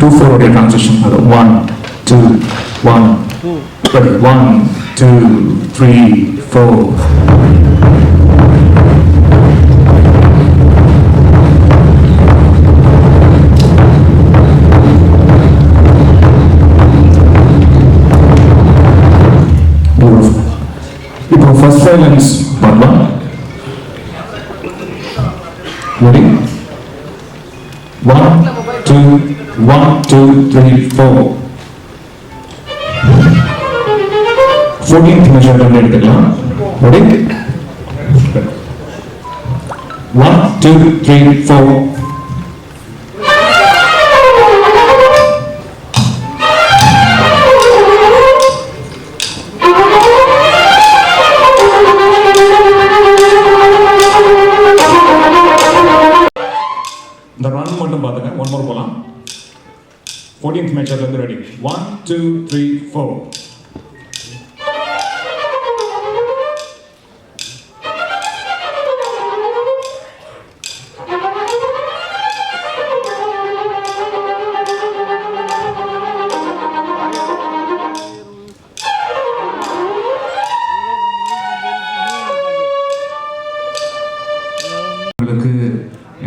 2/4 உடைய transition. அது 1 2 1 ready 1 2 3 4. இப்போ ஃபர்ஸ்ட் சைலன்ஸ் பார்க்கலாம். ரெடி 1 2 1 2 3 4. 14th measure எடுத்துக்கலாம். ரெடி 1 2 3 4. இந்த ரன் மட்டும் பாத்துங்க. ஒன் மோர் போலாம். 14th measure வந்து ரெடி 1 2 3 4.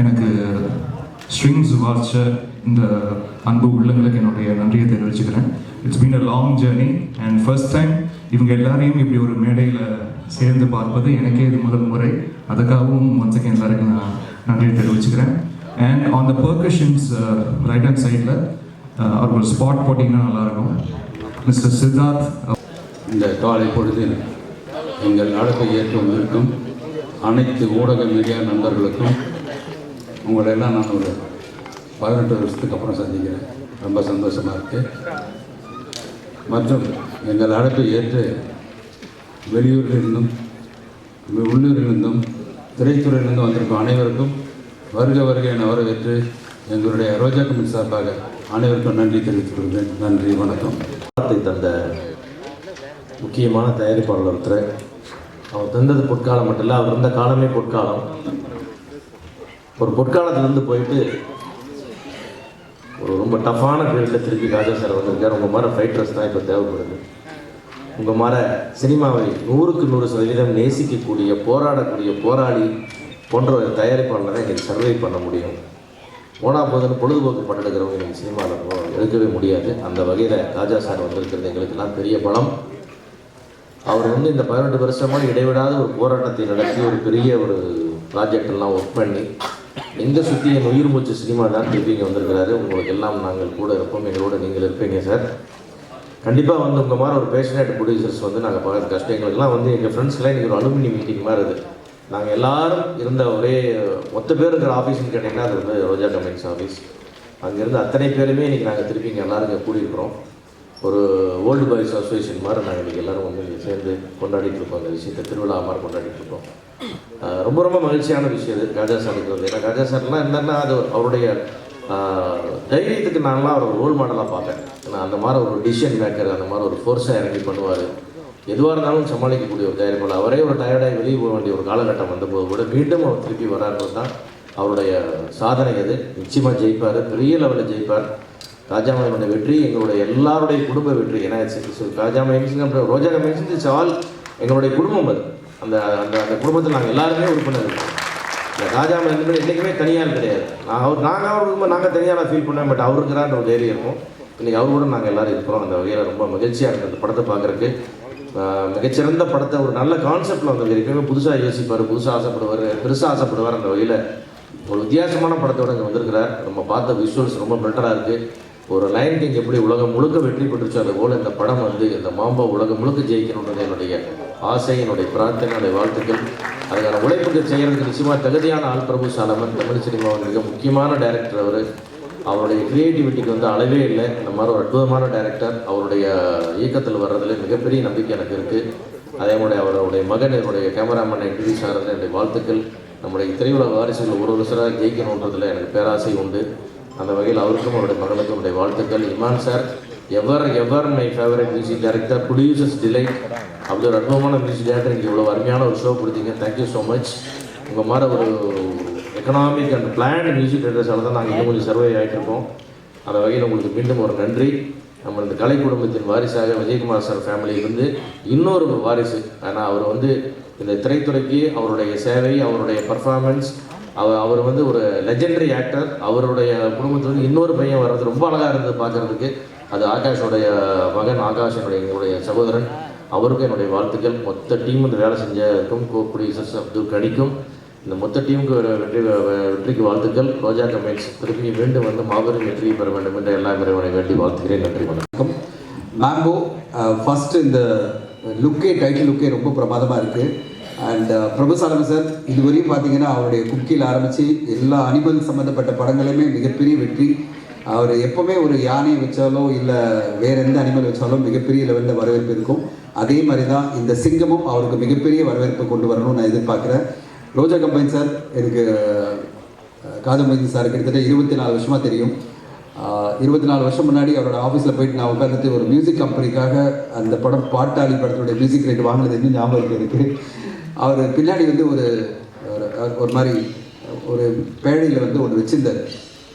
எனக்கு ஸ்ட்ரிங்ஸ் வாசிச்ச இந்த அன்பு உள்ளங்களுக்கு என்னுடைய நன்றியை தெரிவிச்சுக்கிறேன். It's been a long journey and first time இவங்க எல்லாரையும் இப்படி ஒரு மேடையில் சேர்ந்து பார்ப்பது எனக்கே இது முதல் முறை. அதுக்காகவும் ஒன்ஸ் அகேன் எல்லாருக்கும் நான் நன்றியை தெரிவிச்சுக்கிறேன். And on the percussions right hand சைடில் அவர் ஒரு ஸ்பாட் போட்டிங்கன்னா நல்லாயிருக்கும். மிஸ்டர் சித்தார்த். இந்த காலை பொழுதில் எங்கள் அழைப்பை ஏற்று வந்திருக்கும் அனைத்து ஊடக மீடியா நண்பர்களுக்கும் உங்களெல்லாம் நான் ஒரு 18 வருஷத்துக்கு அப்புறம் சந்திக்கிறேன். ரொம்ப சந்தோஷமாக இருக்குது. மற்றும் எங்கள் அழைப்பை ஏற்று வெளியூரிலிருந்தும் உள்ளூரிலிருந்தும் திரைத்துறையிலிருந்தும் வந்திருக்கும் அனைவருக்கும் வருக வருக என வரவேற்று எங்களுடைய ரோஜா கமிட்டி சார்பாக அனைவருக்கும் நன்றி தெரிவித்துக் கொள்கிறேன். நன்றி, வணக்கம். தந்த முக்கியமான தயாரிப்பாளர் ஒருத்தர். அவர் தந்தது பொற்காலம் மட்டும் இல்லை, அவர் இருந்த காலமே பொற்காலம். ஒரு பொற்காலத்திலேருந்து போயிட்டு ஒரு ரொம்ப டஃப்பான ஃபீல்டில் திருப்பி ராஜா சார் வந்திருக்கார். உங்கள் மாதிரி ஃபைட்டர்ஸ் தான் இப்போ தேவைப்படுது. உங்கள் மாதிரி சினிமாவை 100க்கு 100% நேசிக்கக்கூடிய, போராடக்கூடிய போராளி போன்ற ஒரு தயாரிப்பாளரை இன்றைக்கி சர்வை பண்ண முடியும். போனால் போதுன்னு பொழுதுபோக்கு படம் எடுக்கிறவங்க இன்றைக்கி சினிமாவில் எடுக்கவே முடியாது. அந்த வகையில் ராஜா சார் வந்திருக்கிறது எங்களுக்கெல்லாம் பெரிய பலம். அவர் வந்து இந்த 18 வருஷமாக இடைவிடாத ஒரு போராட்டத்தை நடத்தி ஒரு பெரிய ஒரு ப்ராஜெக்டெல்லாம் ஒர்க் பண்ணி எங்கே சுற்றி என் உயிர் மூச்சு சினிமா தான் திருப்பி இங்கே வந்திருக்கிறாரு. உங்களுக்கு எல்லாம் நாங்கள் கூட இருப்போம், எங்களோட நீங்கள் இருப்பீங்க சார். கண்டிப்பாக வந்து உங்கள் மாதிரி ஒரு பேஷனேட் ப்ரொடியூசர்ஸ் வந்து நாங்கள் பார்க்குற கஷ்டம். எங்களுக்கெல்லாம் வந்து எங்கள் ஃப்ரெண்ட்ஸ்க்கெலாம் இன்றைக்கி ஒரு அலுமினி மீட்டிங் மாதிரி இருக்குது. நாங்கள் எல்லோரும் இருந்த ஒரே மொத்த பேர் இருக்கிற ஆஃபீஸ்ன்னு கேட்டிங்கன்னா அது வந்து ரோஜா கம்பெனிஸ் ஆஃபீஸ். அங்கேருந்து அத்தனை பேருமே இன்றைக்கி நாங்கள் திருப்பி இங்கே எல்லோரும் இங்கே கூடியிருக்கிறோம். ஒரு ஓல்டு பாய்ஸ் அசோசியேஷன் மாதிரி நாங்கள் இன்றைக்கி எல்லோரும் வந்து இங்கே சேர்ந்து கொண்டாடிட்டு இருக்கோம். அந்த விஷயத்தை திருவிழா மாதிரி கொண்டாடிட்டு இருக்கோம். ரொம்ப ரொம்ப மகிழ்ச்சியான விஷயம் இது ராஜா சார் இருக்கிறது. ஏன்னா ராஜா சார்லாம் என்னென்னா அது அவருடைய தைரியத்துக்கு நான்லாம் அவர் ரோல் மாடலாக பார்ப்பேன். ஏன்னா அந்த மாதிரி ஒரு டிசிஷன் மேக்கர், அந்த மாதிரி ஒரு ஃபோர்ஸாக இறங்கி பண்ணுவார். எதுவாக இருந்தாலும் சமாளிக்கக்கூடிய ஒரு தயாரிப்பாளர். அவரே ஒரு டயர்டாகி வெளியே போக வேண்டிய ஒரு காலகட்டம் வந்தபோது கூட மீண்டும் அவர் திருப்பி வராது தான் அவருடைய சாதனை. அது நிச்சயமாக ஜெயிப்பார், பெரிய லெவலில் ஜெயிப்பார். ராஜாமயனுடைய வெற்றி எங்களுடைய எல்லாருடைய குடும்ப வெற்றி. ஏன்னா ராஜாமயன் ரோஜா கம்பெனிஸ் இட்ஸ் ஆல் எங்களுடைய குடும்பம். அது அந்த அந்த அந்த குடும்பத்தில் நாங்கள் எல்லாருமே உறுப்பினர் இருக்கோம். இந்த ராஜாமயன் என்றைக்குமே தனியார் கிடையாது. நாங்கள் குடும்பம் நாங்கள் தனியாக ஃபீல் பண்ணேன். பட் அவர் இருக்கிறான்ற ஒரு தைரியம் இருக்கும். இன்றைக்கி அவர் கூட நாங்கள் எல்லோரும் இருக்கிறோம். அந்த வகையில் ரொம்ப மகிழ்ச்சியாக இருக்குது அந்த படத்தை பார்க்குறதுக்கு. மிகச்சிறந்த படத்தை ஒரு நல்ல கான்செப்டில் வந்து எப்பயுமே புதுசாக யோசிப்பார், புதுசாக ஆசைப்படுவார், பெருசாக ஆசைப்படுவார். அந்த வகையில் ஒரு வித்தியாசமான படத்தோடு இங்கே வந்திருக்கிறார். நம்ம பார்த்த விஷுவல்ஸ் ரொம்ப பெட்டராக இருக்குது. ஒரு லயன் கிங் எப்படி உலகம் முழுக்க வெற்றி பெற்றுச்சோ அதுபோல் இந்த படம் வந்து இந்த மாம்பா உலகம் முழுக்க ஜெயிக்கணுன்றது என்னுடைய ஆசை, என்னுடைய பிரார்த்தனை, என்னுடைய வாழ்த்துக்கள். அதுக்கான உழைப்புக்கு செய்கிறதுக்கு நிச்சயமாக தகுதியான ஆள் பிரபு சாலமன். தமிழ் சினிமாவின் மிக முக்கியமான டைரக்டர் அவர். அவருடைய க்ரியேட்டிவிட்டிக்கு வந்து அளவே இல்லை. இந்த மாதிரி ஒரு அற்புதமான டைரக்டர். அவருடைய இயக்கத்தில் வர்றதுல மிகப்பெரிய நம்பிக்கை எனக்கு இருக்குது. அதே மாதிரி அவருடைய மகன் என்னுடைய கேமராமேன் இன்ட்ரடியூஸ் ஆகிறது என்னுடைய வாழ்த்துக்கள். நம்முடைய திரையுலக வாரிசுகள் ஒரு வருஷராக ஜெயிக்கணுன்றதில் எனக்கு பேராசை உண்டு. அந்த வகையில் அவருக்கும் அவருடைய மகளுக்கும் என்னுடைய வாழ்த்துக்கள். Imman sir ever my favourite music director, producers delight. அப்படி ஒரு அற்புதமான மியூசிக் டைரக்டர் இங்கே இவ்வளோ அருமையான ஒரு ஷோ கொடுத்தீங்க. Thank you so much. உங்கள் மாதிரி ஒரு எக்கனாமிக் அண்ட் பிளான்டு மியூசிக் டைரக்டர்ஸால் தான் நாங்கள் இன்னும் கொஞ்சம் சர்வே ஆகிட்டு இருக்கோம். அந்த வகையில் உங்களுக்கு மீண்டும் ஒரு நன்றி. நம்ம இந்த கலை குடும்பத்தின் வாரிசாக விஜயகுமார் சார் ஃபேமிலியிலிருந்து இன்னொரு வாரிசு. ஆனால் அவர் வந்து இந்த திரைத்துறைக்கு அவருடைய சேவை, அவருடைய பர்ஃபார்மன்ஸ், அவர் வந்து ஒரு லெஜெண்டரி ஆக்டர். அவருடைய குடும்பத்துலேருந்து இன்னொரு பையன் வர்றது ரொம்ப அழகாக இருந்தது பார்க்குறதுக்கு. அது ஆகாஷோடைய மகன், ஆகாஷ் என்னுடைய சகோதரன். அவருக்கும் என்னுடைய வாழ்த்துக்கள். மொத்த டீம் இந்த வேலை செஞ்சதுக்கும், கோ ப்ரொடியூசர்ஸ் அப்துல் கனிக்கும், இந்த மொத்த டீமுக்கு வெற்றிக்கு வாழ்த்துக்கள். ரோஜா கம்பைன்ஸ் திருப்பி மீண்டும் வந்து மாபெரும் வெற்றி பெற வேண்டும் என்று எல்லா இறைவனை வேண்டி வாழ்த்துக்கிறேன். நன்றி, வணக்கம். மேங்கோ ஃபஸ்ட்டு இந்த டைட்டில் லுக்கே ரொம்ப பிரமாதமாக இருக்குது. அண்ட் பிரபுசாலம் சார் இதுவரையும் பார்த்தீங்கன்னா அவருடைய குக்கியில் ஆரம்பித்து எல்லா அனிமல் சம்மந்தப்பட்ட படங்களுமே மிகப்பெரிய வெற்றி. அவர் எப்போவுமே ஒரு யானையை வச்சாலோ இல்லை வேறு எந்த அனிமல் வச்சாலும் மிகப்பெரிய லெவலில் வரவேற்பு இருக்கும். அதே மாதிரி தான் இந்த சிங்கமும் அவருக்கு மிகப்பெரிய வரவேற்பை கொண்டு வரணும்னு நான் எதிர்பார்க்குறேன். ரோஜா கம்பைன் சார் எனக்கு காதம்பதி சார் கிட்டத்தட்ட 24 வருஷமாக தெரியும். 24 வருஷம் முன்னாடி அவரோட ஆஃபீஸில் போயிட்டு நான் உட்காந்துட்டு ஒரு மியூசிக் கம்பெனிக்காக அந்த படம் பாட்டாளி படத்துடைய மியூசிக் ரேட் வாங்கினது இன்னும் ஞாபகம் இருக்குது. அவர் பின்னாடி வந்து ஒரு மாதிரி ஒரு பேழையில் வந்து ஒன்று வச்சுருந்தார்.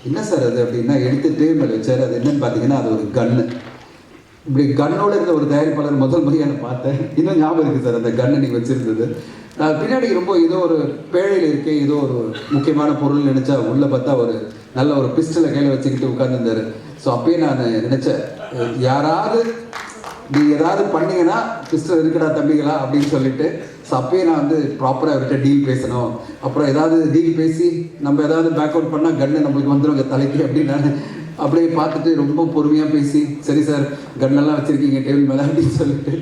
என்ன சார் அது அப்படின்னா எடுத்து டேபிள் மேலே வச்சார். அது என்னன்னு பார்த்தீங்கன்னா அது ஒரு கன்று. இப்படி கன்னோடு இருந்த ஒரு தயாரிப்பாளர் முதல் முறையாக நான் பார்த்தேன். இன்னும் ஞாபகம் இருக்குது சார் அந்த கன்னை நீங்கள் வச்சுருந்தது. நான் பின்னாடி ரொம்ப ஏதோ ஒரு பேழையில் இருக்கேன், ஏதோ ஒரு முக்கியமான பொருள் நினச்சா உள்ளே பார்த்தா ஒரு நல்ல ஒரு பிஸ்டலை கையில் வச்சுக்கிட்டு உட்காந்துருந்தார். ஸோ அப்பயே நான் நினச்சேன், யாராவது நீ ஏதாவது பண்ணீங்கன்னா பிஸ்டல் இருக்குடா தம்பிகளா அப்படின்னு சொல்லிட்டு. ஸோ அப்பயே நான் வந்து ப்ராப்பராக அவர்கிட்ட டீல் பேசணும். அப்புறம் ஏதாவது டீல் பேசி நம்ம ஏதாவது பேக் அவுட் பண்ணால் கன்னு நம்மளுக்கு வந்துடும் தலைக்கு அப்படின்னு நான் அப்படியே பார்த்துட்டு ரொம்ப பொறுமையாக பேசி, சரி சார் கன்னெல்லாம் வச்சுருக்கீங்க டேபிள் மேலே அப்படின்னு சொல்லிட்டு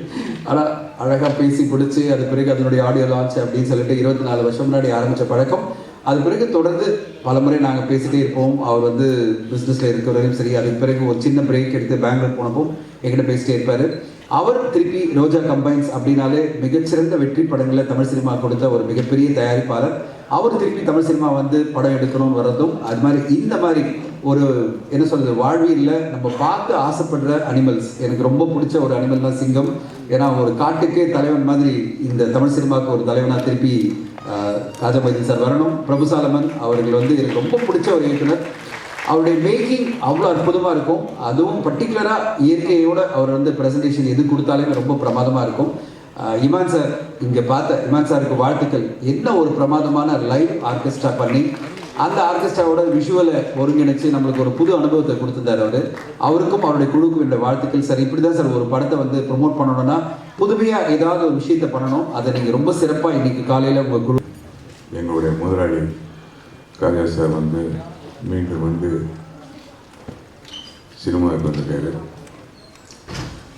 ஆனால் அழகாக பேசி பிடிச்சி அது பிறகு அதனுடைய ஆடியோ லான்ச் அப்படின்னு சொல்லிட்டு 24 வருஷம் முன்னாடி ஆரம்பித்த பழக்கம். அது பிறகு தொடர்ந்து பல முறை நாங்கள் பேசிகிட்டே இருப்போம். அவர் வந்து பிஸ்னஸில் இருக்கிறவரையும் சரி, அதுக்கு பிறகு ஒரு சின்ன பிரேக் எடுத்து பெங்களூர் போனப்போ என்கிட்ட பேசிட்டே இருப்பார். அவர் திருப்பி ரோஜா கம்பைன்ஸ் அப்படின்னாலே மிகச்சிறந்த வெற்றி படங்களை தமிழ் சினிமா கொடுத்த ஒரு மிகப்பெரிய தயாரிப்பாளர். அவர் திருப்பி தமிழ் சினிமா வந்து படம் எடுக்கணும்னு வரதும் அது மாதிரி இந்த மாதிரி ஒரு என்ன சொல்கிறது வாழ்வியலில் நம்ம பார்த்து ஆசைப்படுற அனிமல்ஸ். எனக்கு ரொம்ப பிடிச்ச ஒரு அனிமல் தான் சிங்கம். ஏன்னா ஒரு காட்டுக்கே தலைவன் மாதிரி இந்த தமிழ் சினிமாவுக்கு ஒரு தலைவனாக திருப்பி ராஜபதி சார் வரணும். பிரபுசாலமன் அவர்கள் வந்து எனக்கு ரொம்ப பிடிச்ச ஒரு இயக்குனர். அவருடைய மேக்கிங் அவ்வளோ அற்புதமாக இருக்கும். அதுவும் பர்டிகுலராக இயற்கையோடு அவர் வந்து ப்ரெசன்டேஷன் எது கொடுத்தாலே ரொம்ப பிரமாதமாக இருக்கும். இமான் சார் இங்கே பார்த்த இமான் சாருக்கு வாழ்த்துக்கள். என்ன ஒரு பிரமாதமான லைவ் ஆர்கெஸ்ட்ரா பண்ணி அந்த ஆர்கெஸ்ட்ராவோட விஷுவலை ஒருங்கிணைச்சு நம்மளுக்கு ஒரு புது அனுபவத்தை கொடுத்துருந்தார் அவருக்கும் அவருடைய குழுக்கும் இந்த வாழ்த்துக்கள் சார். இப்படி தான் சார் ஒரு படத்தை வந்து ப்ரொமோட் பண்ணணும்னா புதுமையாக ஏதாவது ஒரு விஷயத்தை பண்ணணும். அதை நீங்கள் ரொம்ப சிறப்பாக இன்றைக்கி காலையில் உங்கள் குழு எங்களுடைய முதலாளி காஜா சார் வந்து மீண்டும் வந்து சினிமாவுக்கு வந்திருக்காரு.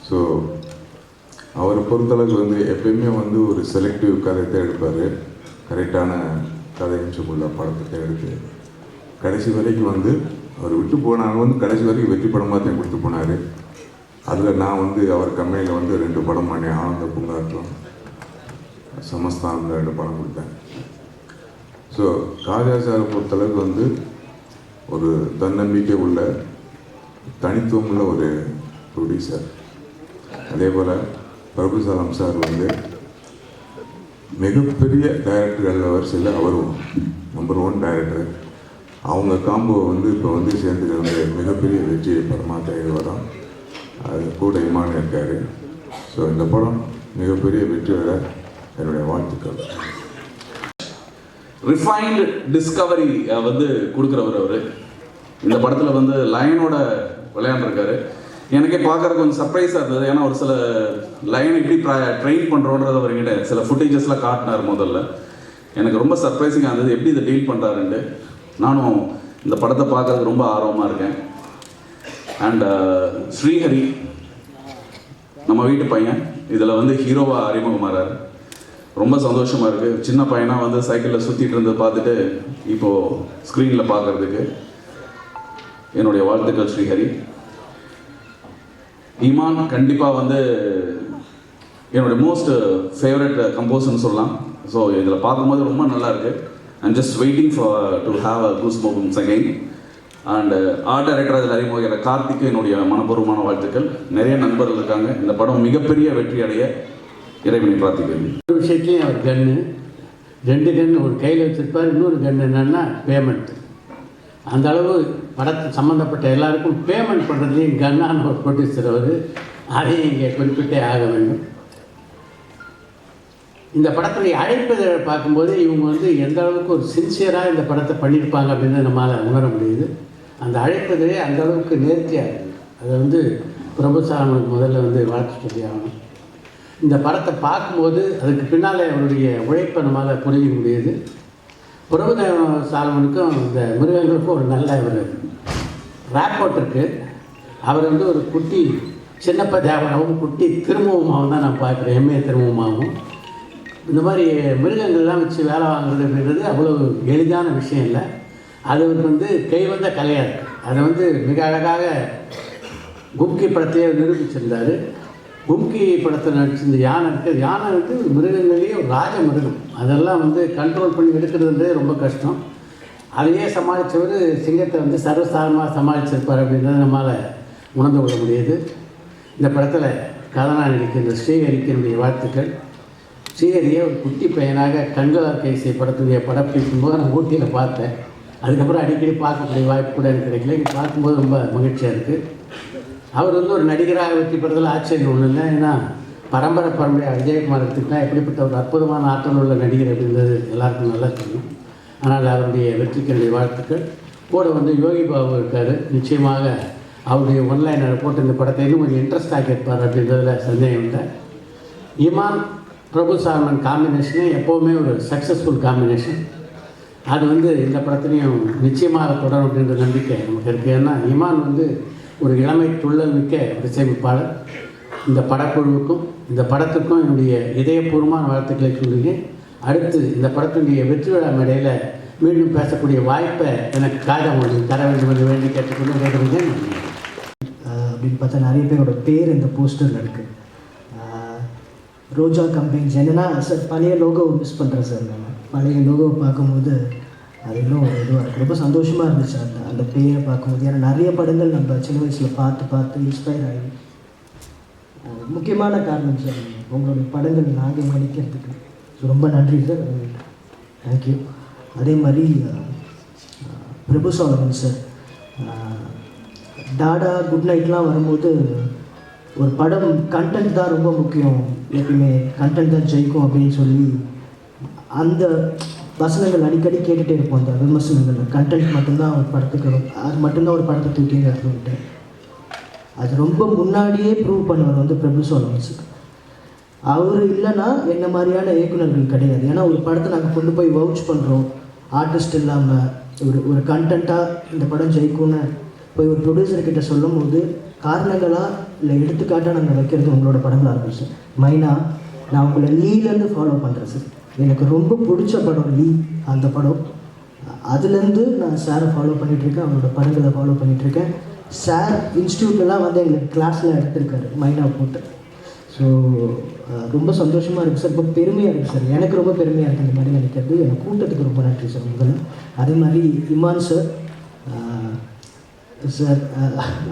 ஸோ அவரை பொறுத்தளவுக்கு வந்து எப்பயுமே வந்து ஒரு செலக்டிவ் கதைத்தை எடுப்பார். கரெக்டான கதையுள்ள படத்தை எடுத்து கடைசி வரைக்கும் வந்து அவர் விட்டு போனாங்க வந்து கடைசி வரைக்கும் வெற்றி படமாக தான் கொடுத்து போனார். அதில் நான் வந்து அவர் கம்பெனியில் வந்து 2 படம் பண்ணேன். ஆனந்த பூங்காற்றம், சமஸ்தானத்தில் 2 படம் கொடுத்தேன். ஸோ காஜா சாரை பொறுத்தளவுக்கு வந்து ஒரு தன்னம்பிக்கை உள்ள தனித்துவம் உள்ள ஒரு ப்ரொடியூசர். அதே போல் பிரபுசாலம் சார் வந்து மிகப்பெரிய டைரக்டர்கள் வரிசையில் அவரும் நம்பர் 1 டைரக்டர். அவங்க காம்போ வந்து இப்போ வந்து சேர்ந்து வந்து மிகப்பெரிய வெற்றி படமாக இது வரும். அது கூட இமான் இருக்கார். ஸோ இந்த படம் மிகப்பெரிய வெற்றி வர என்னுடைய வாழ்த்துக்கள். ரிஃபைன்டு டிஸ்கவரி வந்து கொடுக்குறவர் அவர். இந்த படத்தில் வந்து லயனோட விளையாண்டுருக்காரு. எனக்கே பார்க்குறதுக்கு கொஞ்சம் சர்ப்ரைஸாக இருந்தது. ஏன்னா ஒரு சில லைன் எப்படி ட்ரெயின் பண்ணுறோன்றது அவர்கிட்ட சில ஃபுட்டேஜஸ்லாம் காட்டினார் முதல்ல. எனக்கு ரொம்ப சர்ப்ரைசிங்காக இருந்தது எப்படி இதை டீல் பண்ணுறாருன்ட்டு. நானும் இந்த படத்தை பார்க்குறதுக்கு ரொம்ப ஆர்வமாக இருக்கேன். அண்ட் ஸ்ரீஹரி நம்ம வீட்டு பையன் இதில் வந்து ஹீரோவாக அறிமுகமாகிறார். ரொம்ப சந்தோஷமாக இருக்குது. சின்ன பையனாக வந்து சைக்கிளில் சுற்றிட்டு இருந்தது பார்த்துட்டு இப்போது ஸ்க்ரீனில் பார்க்குறதுக்கு என்னுடைய வாழ்த்துக்கள் ஸ்ரீஹரி. இமான் கண்டிப்பாக வந்து என்னுடைய மோஸ்ட் ஃபேவரட் கம்போசர்னு சொல்லலாம். ஸோ இதில் பார்க்கும்போது ரொம்ப நல்லா இருக்குது. I'm just waiting to have a goose moments again. And art director அதில் அறிமுகிற கார்த்திக்கு என்னுடைய மனப்பூர்வமான வாழ்த்துக்கள். நிறைய நண்பர்கள் இருக்காங்க. இந்த படம் மிகப்பெரிய வெற்றி அடைய இறைவனை பிரார்த்திக்கிறேன். ஒரு விஷயத்துலையும் அவர் கன்று 2 கன்று ஒரு கையில் வச்சுருப்பார். இன்னொரு கன்று என்னென்னா பேமெண்ட். அந்த அளவு படத்துக்கு சம்மந்தப்பட்ட எல்லாருக்கும் பேமெண்ட் பண்ணுறதுலையும் கன்னான ஒரு ப்ரொடியூசர் அவர், அதையும் இங்கே குறிப்பிட்டே ஆக வேண்டும். இந்த படத்துடைய அழைப்பதை பார்க்கும்போது இவங்க வந்து எந்த அளவுக்கு ஒரு சின்சியராக இந்த படத்தை பண்ணியிருப்பாங்க அப்படின்னு நம்மளால் உணர முடியுது. அந்த அழைப்பதே அந்த அளவுக்கு நேர்த்தியாக இருக்குது. அதை வந்து பிரபுசாரனுக்கு முதல்ல வந்து வாழ்த்து சொல்லி ஆகணும். இந்த படத்தை பார்க்கும்போது அதுக்கு பின்னால் அவருடைய உழைப்பை நம்மளால் புரிஞ்சிக்க முடியுது. பிரபுதேவ சாலமனுக்கும் இந்த மிருகங்களுக்கும் ஒரு நல்ல ஒரு ரேப்போர்ட் இருக்குது. அவர் வந்து ஒரு குட்டி சின்னப்ப தேவராகவும் குட்டி திரும்பவுமாகவும் தான் நான் பார்க்குறேன், எம்ஏ திரும்பவுமாகவும். இந்த மாதிரி மிருகங்கள்லாம் வச்சு வேலை வாங்குறது அப்படின்றது அவ்வளோ எளிதான விஷயம் இல்லை. அது வந்து கைவந்த கலையாக இருக்குது. அதை வந்து மிக அழகாக கும்கி படத்தையே நிரூபிச்சிருந்தார். கும்கி படத்தில் நடிச்சிருந்த யானை இருக்குது. யானை வந்து மிருகங்களையே ஒரு ராஜ மிருகம். அதெல்லாம் வந்து கண்ட்ரோல் பண்ணி எடுக்கிறதுன்றதே ரொம்ப கஷ்டம். அதையே சமாளித்தவர் சிங்கத்தை வந்து சர்வசாதாரணமாக சமாளிச்சிருப்பார் அப்படின்றத நம்மளால் உணர்ந்து கொள்ள முடியுது. இந்த படத்தில் கதாநாயகனுக்கு இந்த ஸ்ரீஹரிக்கு என்னுடைய வாழ்த்துக்கள். ஸ்ரீஹரியை ஒரு குட்டி பையனாக கண்களார் கைசை படத்துடைய படப்பிடிக்கும் போது நான் ஊட்டியில் பார்த்தேன். அதுக்கப்புறம் அடிக்கடி பார்க்கக்கூடிய வாய்ப்பு கூட எனக்கு கிடைக்கல. இங்கே பார்க்கும்போது ரொம்ப மகிழ்ச்சியாக இருக்குது. அவர் வந்து ஒரு நடிகராக வெற்றி பெறதில் ஆச்சரியம் ஒன்று இல்லை. ஏன்னா பரம்பரையாக விஜயகுமார் எடுத்துக்கிட்டால் எப்படிப்பட்ட ஒரு அற்புதமான ஆற்றல் உள்ள நடிகர் அப்படின்றது எல்லாருக்கும் நல்லா தெரியும். ஆனால் அவருடைய வெற்றிக்கு வாழ்த்துக்கள். கூட வந்து யோகி பாபு இருக்கார். நிச்சயமாக அவருடைய ஒன்லைனரை போட்டு இந்த படத்தை இன்னும் கொஞ்சம் இன்ட்ரெஸ்டாக கேட்பார் அப்படின்றதுல சந்தேகம் இல்லை. இமான் பிரபுசாரன் காம்பினேஷனே எப்போவுமே ஒரு சக்ஸஸ்ஃபுல் காம்பினேஷன். அது வந்து இந்த படத்துலையும் நிச்சயமாக தொடரும் அப்படின்ற நம்பிக்கை நமக்கு இருக்குது. ஏன்னா இமான் வந்து ஒரு இளமை துள்ளல் மிக்க இசையமைப்பாளர். இந்த படக்குழுவுக்கும் இந்த படத்துக்கும் என்னுடைய இதயபூர்வமான வாழ்த்துக்களை சொல்கிறேன். அடுத்து இந்த படத்தினுடைய வெற்றி விழா மேடையில் மீண்டும் பேசக்கூடிய வாய்ப்பை எனக்கு காதமொழி தர வேண்டும் என்று வேண்டி கேட்டுக்கொண்டு கேட்குறேன். அப்படின்னு பார்த்தா நிறைய பேரோட பேர் இந்த போஸ்டரில் இருக்குது. ரோஜா கம்பெனிஸ் என்னென்னா சார் பழைய லோகோவை மிஸ் பண்ணுறேன் சார். நான் பழைய லோகோவை பார்க்கும்போது அது இன்னும் ஒரு இதுவாக இருக்குது. ரொம்ப சந்தோஷமாக இருந்துச்சு அந்த பேரை பார்க்கும்போது. ஏன்னா நிறைய படங்கள் நம்ம சின்ன வயசில் பார்த்து இன்ஸ்பயர் ஆகி, முக்கியமான காரணம் சார் உங்களுடைய படங்கள் நாங்கள் நடிக்கிறதுக்கு. ஸோ ரொம்ப நன்றி சார், தேங்க்யூ. அதே மாதிரி பிரபு சாலமன் சார், டாடா குட் நைட்லாம் வரும்போது ஒரு படம் கண்டென்ட் தான் ரொம்ப முக்கியம், எப்பயுமே கண்டென்ட் தான் ஜெயிக்கும் அப்படின்னு சொல்லி அந்த வசனங்கள் அடிக்கடி கேட்டுகிட்டே இருப்போம். அந்த விமர்சனங்கள் கண்டென்ட் மட்டும்தான் ஒரு படத்துக்கு, அது மட்டும்தான் ஒரு படத்தை தூக்கி எடுத்துக்கிட்டு அது ரொம்ப முன்னாடியே ப்ரூவ் பண்ணவர் வந்து பிரபு சாலமன் சார். அவர் இல்லைன்னா என்ன மாதிரியான இயக்குநர்கள் கிடையாது. ஏன்னா ஒரு படத்தை நாங்கள் கொண்டு போய் வவுச் பண்ணுறோம், ஆர்டிஸ்ட் இல்லாமல் ஒரு கண்டென்ட்டாக இந்த படம் ஜெயிக்கும்னு போய் ஒரு ப்ரொடியூசர்கிட்ட சொல்லும் போது காரணங்களாக இல்லை எடுத்துக்காட்டாக நாங்கள் வைக்கிறது உங்களோட படங்களாக இருக்கும் சார். மைனா நான் உங்களை லீலேருந்து ஃபாலோ பண்ணுறேன் சார். எனக்கு ரொம்ப பிடிச்ச படம் லீ. அந்த படம் அதுலேருந்து நான் சாரை ஃபாலோ பண்ணிகிட்ருக்கேன், அவரோட படங்களை ஃபாலோ பண்ணிகிட்ருக்கேன். சார் இன்ஸ்டியூட்லாம் வந்து எங்களுக்கு கிளாஸில் எடுத்திருக்காரு மைனா போட்டு. ஸோ ரொம்ப சந்தோஷமாக இருக்குது சார். இப்போ பெருமையாக இருக்குது சார், எனக்கு ரொம்ப பெருமையாக இருக்குது இந்த மாதிரி நினைக்கிறது. எனக்கு கூட்டத்துக்கு ரொம்ப நன்றி சார் முதல்ல. அதே மாதிரி Imman sir, sir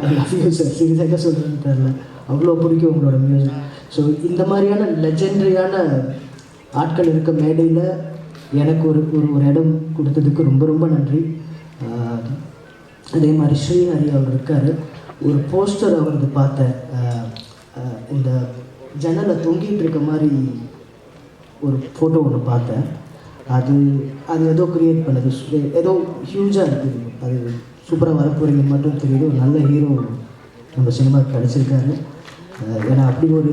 I love you sir. சீரியஸாக சொல்கிறேன்னு தெரில, அவ்வளோ பிடிக்கும் உங்களோட மியூசிக். ஸோ இந்த மாதிரியான லெஜெண்டரியான ஆட்கள் இருக்க மேடையில் எனக்கு ஒரு இடம் கொடுத்ததுக்கு ரொம்ப ரொம்ப நன்றி. அதே மாதிரி ஸ்ரீஹரி அவர் இருக்கார். ஒரு போஸ்டர் அவரது பார்த்தேன், இந்த ஜன்னலில் தொங்கிட்டு இருக்க மாதிரி ஒரு ஃபோட்டோ ஒன்று பார்த்தேன். அது ஏதோ க்ரியேட் பண்ணது, ஏதோ ஹியூஜாக இருக்குது. அது சூப்பராக வரப்போகிறீங்கன்னு மட்டும் தெரியுது. ஒரு நல்ல ஹீரோ நம்ம சினிமாவுக்கு கிடச்சிருக்காரு. ஏன்னா அப்படி ஒரு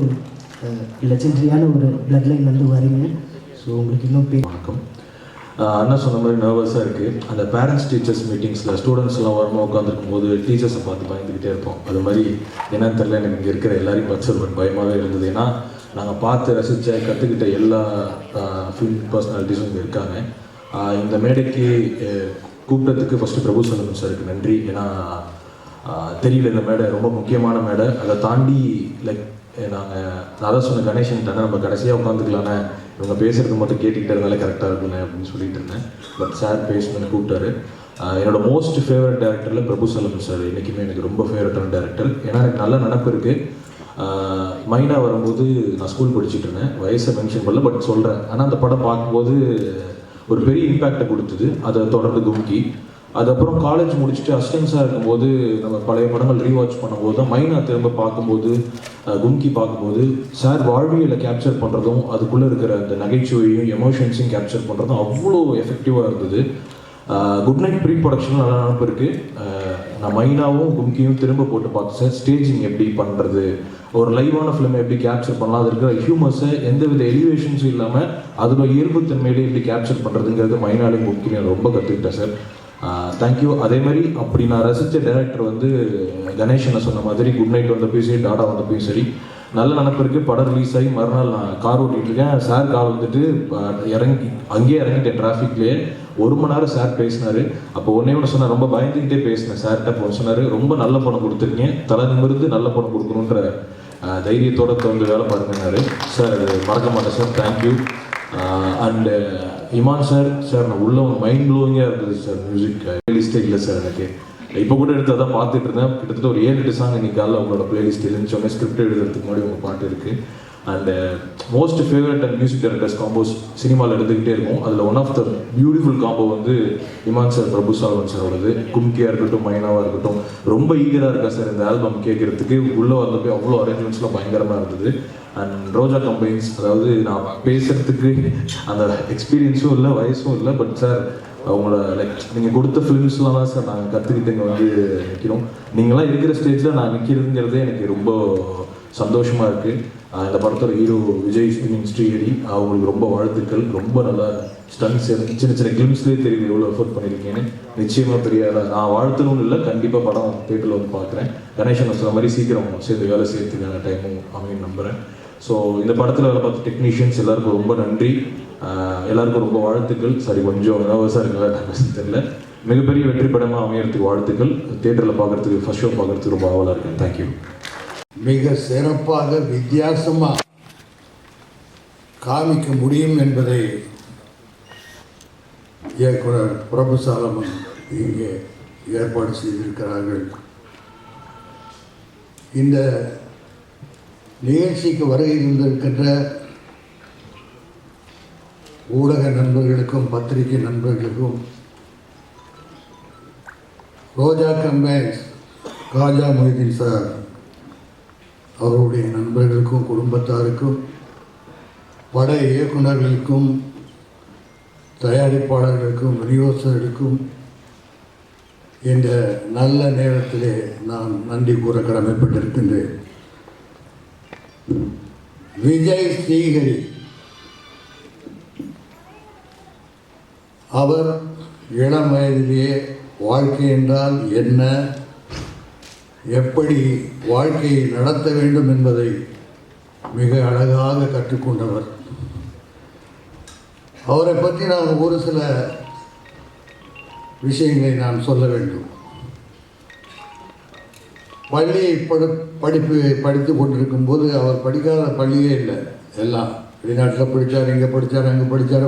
லெஜெண்டரியான ஒரு பிளட் லைன் வந்து வரீங்க. ஸோ உங்களுக்கு இன்னும் வணக்கம். அண்ணா சொன்ன மாதிரி நர்வஸாக இருக்குது. அந்த பேரண்ட்ஸ் டீச்சர்ஸ் மீட்டிங்ஸில் ஸ்டூடெண்ட்ஸ்லாம் வரமாக உட்காந்துருக்கும் போது டீச்சர்ஸை பார்த்து பயந்துக்கிட்டே இருப்போம். அது மாதிரி என்னன்னு தெரியல, எனக்கு இங்கே இருக்கிற எல்லாரையும் பார்த்து ஒரு பயமாகவே இருந்தது. ஏன்னா நாங்கள் பார்த்து ரசித்த கற்றுக்கிட்ட எல்லா ஃபிலிம் பர்சனாலிட்டிஸும் இங்கே இருக்காங்க. இந்த மேடைக்கு கூப்பிட்டதுக்கு ஃபஸ்ட்டு பிரபு சாலமன் சாருக்கு நன்றி. ஏன்னா தெரியல, இந்த மேடை ரொம்ப முக்கியமான மேடை. அதை தாண்டி லைக் நான் அதான் சொன்ன கணேசன் தானே நம்ம கடைசியாக உட்காந்துக்கலானே, இவங்க பேசுகிறது மட்டும் கேட்டுக்கிட்டே இருந்தாலே கரெக்டாக இருக்குண்ணே அப்படின்னு சொல்லிட்டு இருந்தேன். பட் சார் பேசணுன்னு கூப்பிட்டாரு. என்னோட மோஸ்ட் ஃபேவரட் டேரக்டரில் பிரபு சாலமன் சார் என்றைக்குமே எனக்கு ரொம்ப ஃபேவரட்டான டேரக்டர். ஏன்னா எனக்கு நல்ல நினப்பு இருக்குது. மைனா வரும்போது நான் ஸ்கூல் படிச்சுட்டு இருந்தேன், வயசை மென்ஷன் பண்ணல, பட் சொல்கிறேன். ஆனால் அந்த படம் பார்க்கும்போது ஒரு பெரிய இம்பேக்டை கொடுத்தது. அதை தொடர்ந்து கும்கி, அதுக்கப்புறம் காலேஜ் முடிச்சுட்டு அசிஸ்டன்ஸாக இருக்கும்போது நம்ம பழைய படங்கள் ரீவாட்ச் பண்ணும்போது தான் மைனா திரும்ப பார்க்கும்போது கும்கி பார்க்கும்போது சார் வாழ்வியலை கேப்சர் பண்ணுறதும் அதுக்குள்ளே இருக்கிற அந்த நகைச்சுவையும் எமோஷன்ஸையும் கேப்சர் பண்ணுறதும் அவ்வளோ எஃபெக்டிவாக இருந்தது. குட் நைட் ப்ரீ ப்ரொடக்ஷன் நல்லா நினப்பு இருக்குது. நான் மைனாவும் கும்கியும் திரும்ப போட்டு பார்த்தேன் சார். ஸ்டேஜிங் எப்படி பண்ணுறது, ஒரு லைவான ஃபிலிமை எப்படி கேப்சர் பண்ணலாம், அது இருக்கிற ஹியூமர்ஸை எந்தவித எலிவேஷன்ஸும் இல்லாமல் அதோட இயல்புத்தன்மையிலே எப்படி கேப்சர் பண்ணுறதுங்கிறது மைனாலையும் கும்கியும் நான் ரொம்ப கற்றுக்கிட்டேன் சார். தேங்க்யூ. அதே மாதிரி அப்படி நான் ரசித்த டைரக்டர் வந்து கணேஷனை சொன்ன மாதிரி குட் நைட் வந்தப்பையும் சரி, டாடா வந்தப்பையும் சரி நல்ல நினப்பு இருக்குது. படம் ரிலீஸ் ஆகி மறுநாள் நான் கார் ஓட்டிகிட்டு இருக்கேன். சார் கால் வந்துட்டு அங்கேயே இறங்கிட்டேன் டிராஃபிக்லேயே. 1 மணி நேரம் சார் பேசினார். அப்போ ஒன்று சொன்னார், ரொம்ப பயந்துக்கிட்டே பேசினேன் சார்கிட்ட. அப்போ சொன்னார், ரொம்ப நல்ல பணம் கொடுத்துருக்கீங்க, தலை நிமிர்ந்து நல்ல பணம் கொடுக்கணுன்ற தைரியத்தோட தொடர்ந்து வேலை பாருங்கன்னாரு சார். அது மறக்க மாட்டேன் sir. Thank you. And Imman sir நான் உள்ள மைண்ட் ப்ளோவிங்காக இருந்தது சார். மியூசிக் பிளேலிஸ்ட்டே இல்லை சார் எனக்கு. இப்போ கூட எடுத்து அதான் பார்த்துட்டு இருந்தேன். கிட்டத்தட்ட ஒரு 7-8 சாங் இன்னைக்கு காலையில் உங்களோட பிளேலிஸ்ட் இருந்துச்சோன்னே ஸ்கிரிப்ட் எழுதுறதுக்கு முன்னாடி உங்கள் பாட்டு இருக்குது. And most favourite and music directors combos சினிமாவில் எடுத்துக்கிட்டே இருக்கும். அதில் one of the beautiful combo வந்து இமான் சார், பிரபு சால்வன் சாரோடது. கும்கியாக இருக்கட்டும், மைனாவாக இருக்கட்டும், ரொம்ப ஈகராக இருக்கா சார் இந்த ஆல்பம் கேட்குறதுக்கு. உள்ளே வந்தப்போ அவ்வளோ அரேஞ்ச்மெண்ட்ஸ்லாம் பயங்கரமாக இருந்தது. அண்ட் ரோஜா கம்பைன்ஸ், அதாவது நான் பேசுகிறதுக்கு அந்த எக்ஸ்பீரியன்ஸும் இல்லை, வயசும் இல்லை. பட் சார் அவங்களோட நீங்கள் கொடுத்த ஃபிலிம்ஸ்லாம் தான் சார் நாங்கள் கற்றுக்கிட்டு இங்கே வந்து நிற்கிறோம். நீங்களாம் இருக்கிற ஸ்டேஜில் நான் நிற்கிறதுங்கிறதே எனக்கு ரொம்ப சந்தோஷமாக இருக்குது. இந்த படத்தோட ஹீரோ விஜய் ஸ்ரீஹரி, அவங்களுக்கு ரொம்ப வாழ்த்துக்கள். ரொம்ப நல்லா ஸ்டன்ஸ் சின்ன கிளிம்ஸ்லேயே தெரியுது எவ்வளோ எஃபோர்ட் பண்ணியிருக்கேன்னு. நிச்சயமாக தெரியாத நான் வாழ்த்தணும்னு இல்லை, கண்டிப்பாக படம் தேட்டரில் வந்து பார்க்குறேன். கணேசன் சொன்ன மாதிரி சீக்கிரம் சேர்ந்து வேலை செய்யறதுக்கான டைமும் அமையும் நம்புகிறேன். ஸோ இந்த படத்தில் வேலை பார்த்த டெக்னீஷியன்ஸ் எல்லாருக்கும் ரொம்ப நன்றி. எல்லாருக்கும் ரொம்ப வாழ்த்துக்கள். சரி, கொஞ்சம் நர்வஸாக இருக்குல்ல தெரியல. மிகப்பெரிய வெற்றி படமாக அமையறதுக்கு வாழ்த்துக்கள். தேட்டரில் பார்க்குறதுக்கு, ஃபர்ஸ்ட் ஷோ பார்க்குறதுக்கு ரொம்ப ஆவலாக இருக்கேன். தேங்க்யூ. மிக சிறப்பாக வித்தியாசமாக காமிக்க முடியும் என்பதை இயக்குனர் பிரபு சாலமன் இங்கே ஏற்பாடு செய்திருக்கிறார்கள். இந்த நிகழ்ச்சிக்கு வருகை இருந்திருக்கின்ற ஊடக நண்பர்களுக்கும் பத்திரிகை நண்பர்களுக்கும், ரோஜா கம்பைன்ஸ் காஜா மொய்தீன் சார் அவருடைய நண்பர்களுக்கும் குடும்பத்தாருக்கும், பட இயக்குநர்களுக்கும் தயாரிப்பாளர்களுக்கும் விநியோகஸ்தர்களுக்கும் இந்த நல்ல நேரத்திலே நான் நன்றி கூற கடமைப்பட்டிருக்கின்றேன். விஜய் ஸ்ரீஹரி அவர் இளம் வயதிலேயே வாழ்க்கை என்றால் என்ன, எப்படி வாழ்க்கையை நடத்த வேண்டும் என்பதை மிக அழகாக கற்றுக்கொண்டவர். அவரை பற்றி நான் ஒரு சில விஷயங்களை நான் சொல்ல வேண்டும். பள்ளி படித்து கொண்டிருக்கும் போது அவர் படிக்காத பள்ளியே இல்லை. எல்லாம் வெளிநாட்டில் படித்தார், இங்கே படித்தார், அங்கே படித்தார்.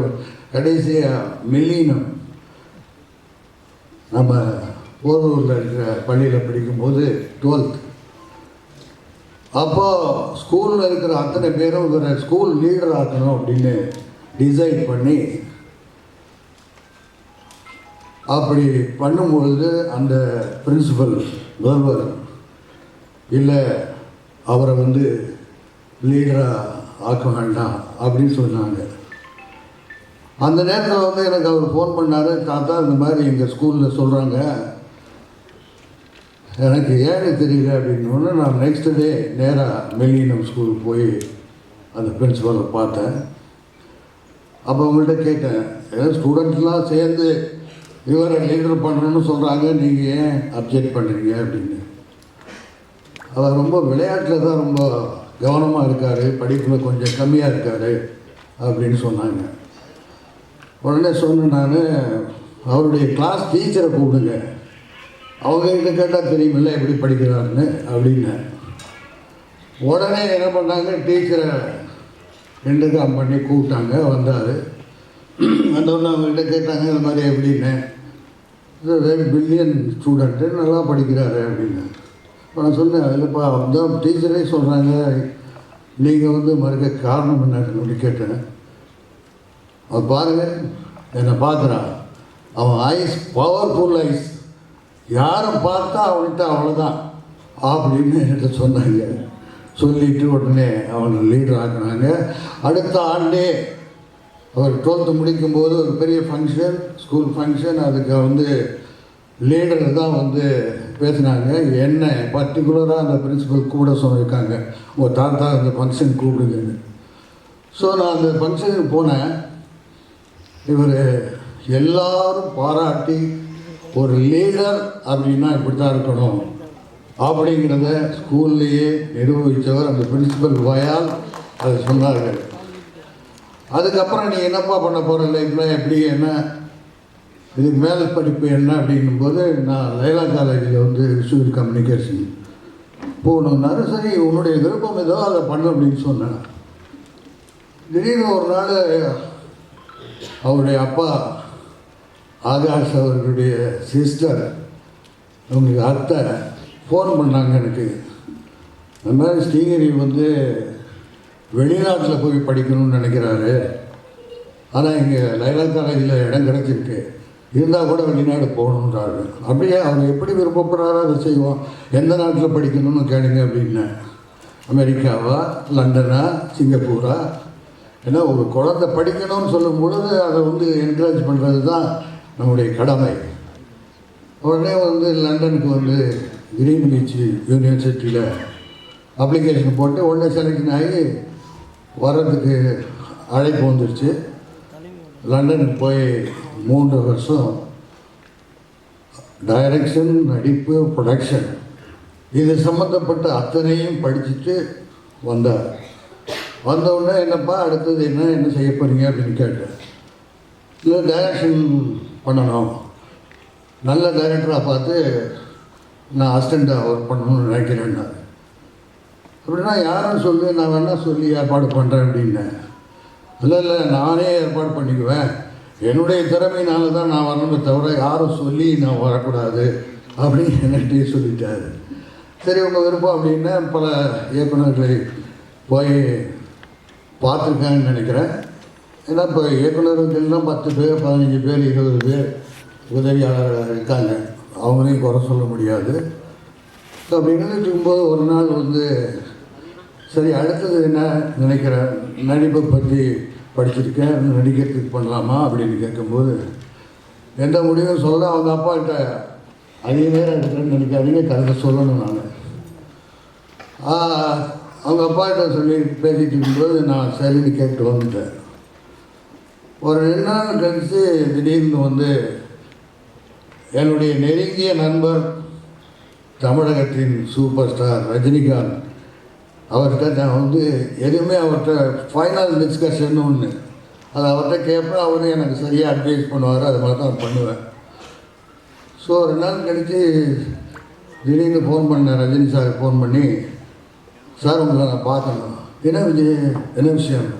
கடைசியாக மில்லினம் நம்ம போரூரில் இருக்கிற பள்ளியில் படிக்கும்போது 12th அப்போது ஸ்கூலில் இருக்கிற அத்தனை பேரும் இவரை ஸ்கூல் லீடர் ஆக்கணும் அப்படின்னு டிசைட் பண்ணி, அப்படி பண்ணும்பொழுது அந்த பிரின்சிபல் முதல்வர் இல்லை, அவரை வந்து லீடராக ஆக்க வேண்டாம் அப்படின்னு சொன்னாங்க. அந்த நேரத்தில் வந்து எனக்கு அவர் ஃபோன் பண்ணார், தாத்தா இந்த மாதிரி எங்கள் ஸ்கூலில் சொல்கிறாங்க, எனக்கு ஏன்னு தெரியல அப்படின்னு. நான் நெக்ஸ்ட் டே நேராக மெல்லினம் ஸ்கூலுக்கு போய் அந்த பிரின்சிபலை பார்த்தேன். அப்போ அவங்கள்ட்ட கேட்டேன், ஏன்னா ஸ்டூடெண்ட்லாம் சேர்ந்து இவரை லீடர் பண்ணணும்னு சொல்கிறாங்க, நீங்கள் ஏன் அப்ஜெக்ட் பண்ணுறீங்க அப்படின்னு. அவர் ரொம்ப விளையாட்டில் தான் ரொம்ப கவனமாக இருக்கார், படிப்பில் கொஞ்சம் கம்மியாக இருக்கார் அப்படின்னு சொன்னாங்க. உடனே சொன்னேன் நான், அவருடைய கிளாஸ் டீச்சரை கூப்பிடுங்க, அவங்ககிட்ட கேட்டால் தெரியுமில்ல எப்படி படிக்கிறாருன்னு அப்படின்னு. உடனே என்ன பண்ணாங்க, டீச்சரை இன்டர்காம் பண்ணி கூப்பிட்டாங்க. வந்தார். வந்தோடனே அவங்ககிட்ட கேட்டாங்க இந்த மாதிரி எப்படின்னு. வெரி பில்லியன் ஸ்டூடெண்ட்டு, நல்லா படிக்கிறாரு அப்படின்னு. நான் சொன்னேன், இல்லைப்பா தான் டீச்சரே சொல்கிறாங்க, நீங்கள் வந்து மறுக்க காரணம் என்னன்னு கேட்டேன். அது பாருங்கள், என்னை பார்க்குறா, அவன் ஐஸ் பவர்ஃபுல் ஐஸ், யாரை பார்த்தா அவன்கிட்ட அவ்வளோதான் அப்படின்னு என்கிட்ட சொன்னாங்க. சொல்லிட்டு உடனே அவனை லீடர் ஆக்குனாங்க. அடுத்த ஆண்டே அவர் 12th முடிக்கும்போது ஒரு பெரிய ஃபங்க்ஷன், ஸ்கூல் ஃபங்க்ஷன், அதுக்கு வந்து லீடர் தான் வந்து பேசினாங்க. என்ன பர்டிகுலராக அந்த பிரின்சிபல் கூட சொல்லியிருக்காங்க, உங்கள் தாத்தா அந்த ஃபங்க்ஷன் கூப்பிடுங்கன்னு. ஸோ நான் அந்த ஃபங்க்ஷனுக்கு போனேன். இவர் எல்லாரும் பாராட்டி ஒரு லீடர் அப்படின்னா இப்படி தான் இருக்கணும் அப்படிங்கிறத ஸ்கூல்லையே நிரூபித்தவர் அந்த பிரின்சிபல் வாயால் அதை சொன்னார்கள். அதுக்கப்புறம் நீ என்னப்பா பண்ண போகிற லைஃப்பில் எப்படி என்ன இதுக்கு மேலே படிப்பு என்ன அப்படிங்கும்போது நான் லைலா காலேஜில் வந்து சிவில் கம்யூனிகேஷன் போகணுன்னாரு. சரி உன்னுடைய விருப்பம் ஏதோ அதை பண்ண அப்படின்னு சொன்னேன். திடீர்னு ஒரு நாள் அவருடைய அப்பா ஆகாஷ் அவர்களுடைய சிஸ்டர், அவங்களுக்கு அத்தை ஃபோன் பண்ணாங்க எனக்கு. அந்த மாதிரி ஸ்ரீகிரி வந்து வெளிநாட்டில் போய் படிக்கணும்னு நினைக்கிறாரு, ஆனால் இங்கே லைலா காலேஜில் இடம் கிடச்சிருக்கு, இருந்தால் கூட வெளிநாடு போகணுன்றாரு. அப்படியே அவர் எப்படி விருப்பப்படுறாரோ அதை செய்வோம், எந்த நாட்டில் படிக்கணும்னு கேளுங்க அப்படின்னேன். அமெரிக்காவா, லண்டனா, சிங்கப்பூரா? ஏன்னா ஒரு குழந்தை படிக்கணும்னு சொல்லும் பொழுது அதை வந்து என்கரேஜ் பண்ணுறது தான் நம்முடைய கடமை. உடனே வந்து லண்டனுக்கு வந்து கிரீன்விச் யூனிவர்சிட்டியில் அப்ளிகேஷன் போட்டு உடனே செலக்ஷன் ஆகி வர்றதுக்கு அழைப்பு வந்துடுச்சு. லண்டனுக்கு போய் 3 வருஷம் டைரக்ஷன், நடிப்பு, ப்ரொடக்ஷன் இது சம்மந்தப்பட்ட அத்தனையும் படிச்சுட்டு வந்தார். வந்தவுடனே என்னப்பா அடுத்தது என்ன செய்ய போகிறீங்க அப்படின்னு கேட்டேன். இல்லை டைரக்ஷன் பண்ணணும், நல்ல டைரக்டராக பார்த்து நான் அசிஸ்டண்ட்டாக ஒர்க் பண்ணணும்னு நினைக்கிறேன்னா. அப்படின்னா யாரும் சொல்லி நான் வேணால் சொல்லி ஏற்பாடு பண்ணுறேன் அப்படின்னேன். இல்லை நானே ஏற்பாடு பண்ணிக்குவேன், என்னுடைய திறமையினால தான் நான் வரணுமே தவிர யாரும் சொல்லி நான் வரக்கூடாது அப்படின்னு என்கிட்டயே சொல்லிட்டாரு. சரி உங்கள் விருப்பம் அப்படின்னா பல இயக்குநர்களை போய் பார்த்துருக்கேன்னு நினைக்கிறேன். ஏன்னா இப்போ இயக்குநர்கள்லாம் 10 பேர், 15 பேர், 20 பேர் உதவியாளர்கள் இருக்காங்க, அவங்களையும் குறை சொல்ல முடியாது. ஸோ அப்படின்னு இருக்கும்போது ஒரு நாள் வந்து சரி அடுத்தது என்ன நினைக்கிறேன், நடிப்பை பற்றி படிச்சிருக்கேன், நடிக்கிறதுக்கு பண்ணலாமா அப்படின்னு கேட்கும்போது எந்த முடிவும் சொல்ல அவங்க அப்பாக்கிட்ட அதிக நேரம் எடுக்கிறேன்னு நினைக்காதீங்க, கரெக்டாக சொல்லணும். நான் அவங்க அப்பாக்கிட்ட சொல்லி பேசிகிட்டு இருக்கும்போது நான் சரின்னு கேட்டு வந்துட்டேன். ஒரு 2 நாள் கழித்து திடீர்னு வந்து என்னுடைய நெருங்கிய நண்பர், தமிழகத்தின் சூப்பர் ஸ்டார் ரஜினிகாந்த், அவர்கிட்ட நான் வந்து எதுவுமே அவர்கிட்ட ஃபைனல் டிஸ்கஷன் ஒன்று அதை அவர்கிட்ட கேட்பேன், அவரும் எனக்கு சரியாக அட்வைஸ் பண்ணுவார், அது மாதிரி தான் பண்ணுவேன். ஸோ 2 நாள் கழித்து திடீர்னு ஃபோன் பண்ணேன், ரஜினி சார் ஃபோன் பண்ணி, சார் உங்களை நான் பார்க்கணும். என்ன விஜய், என்ன விஷயம்?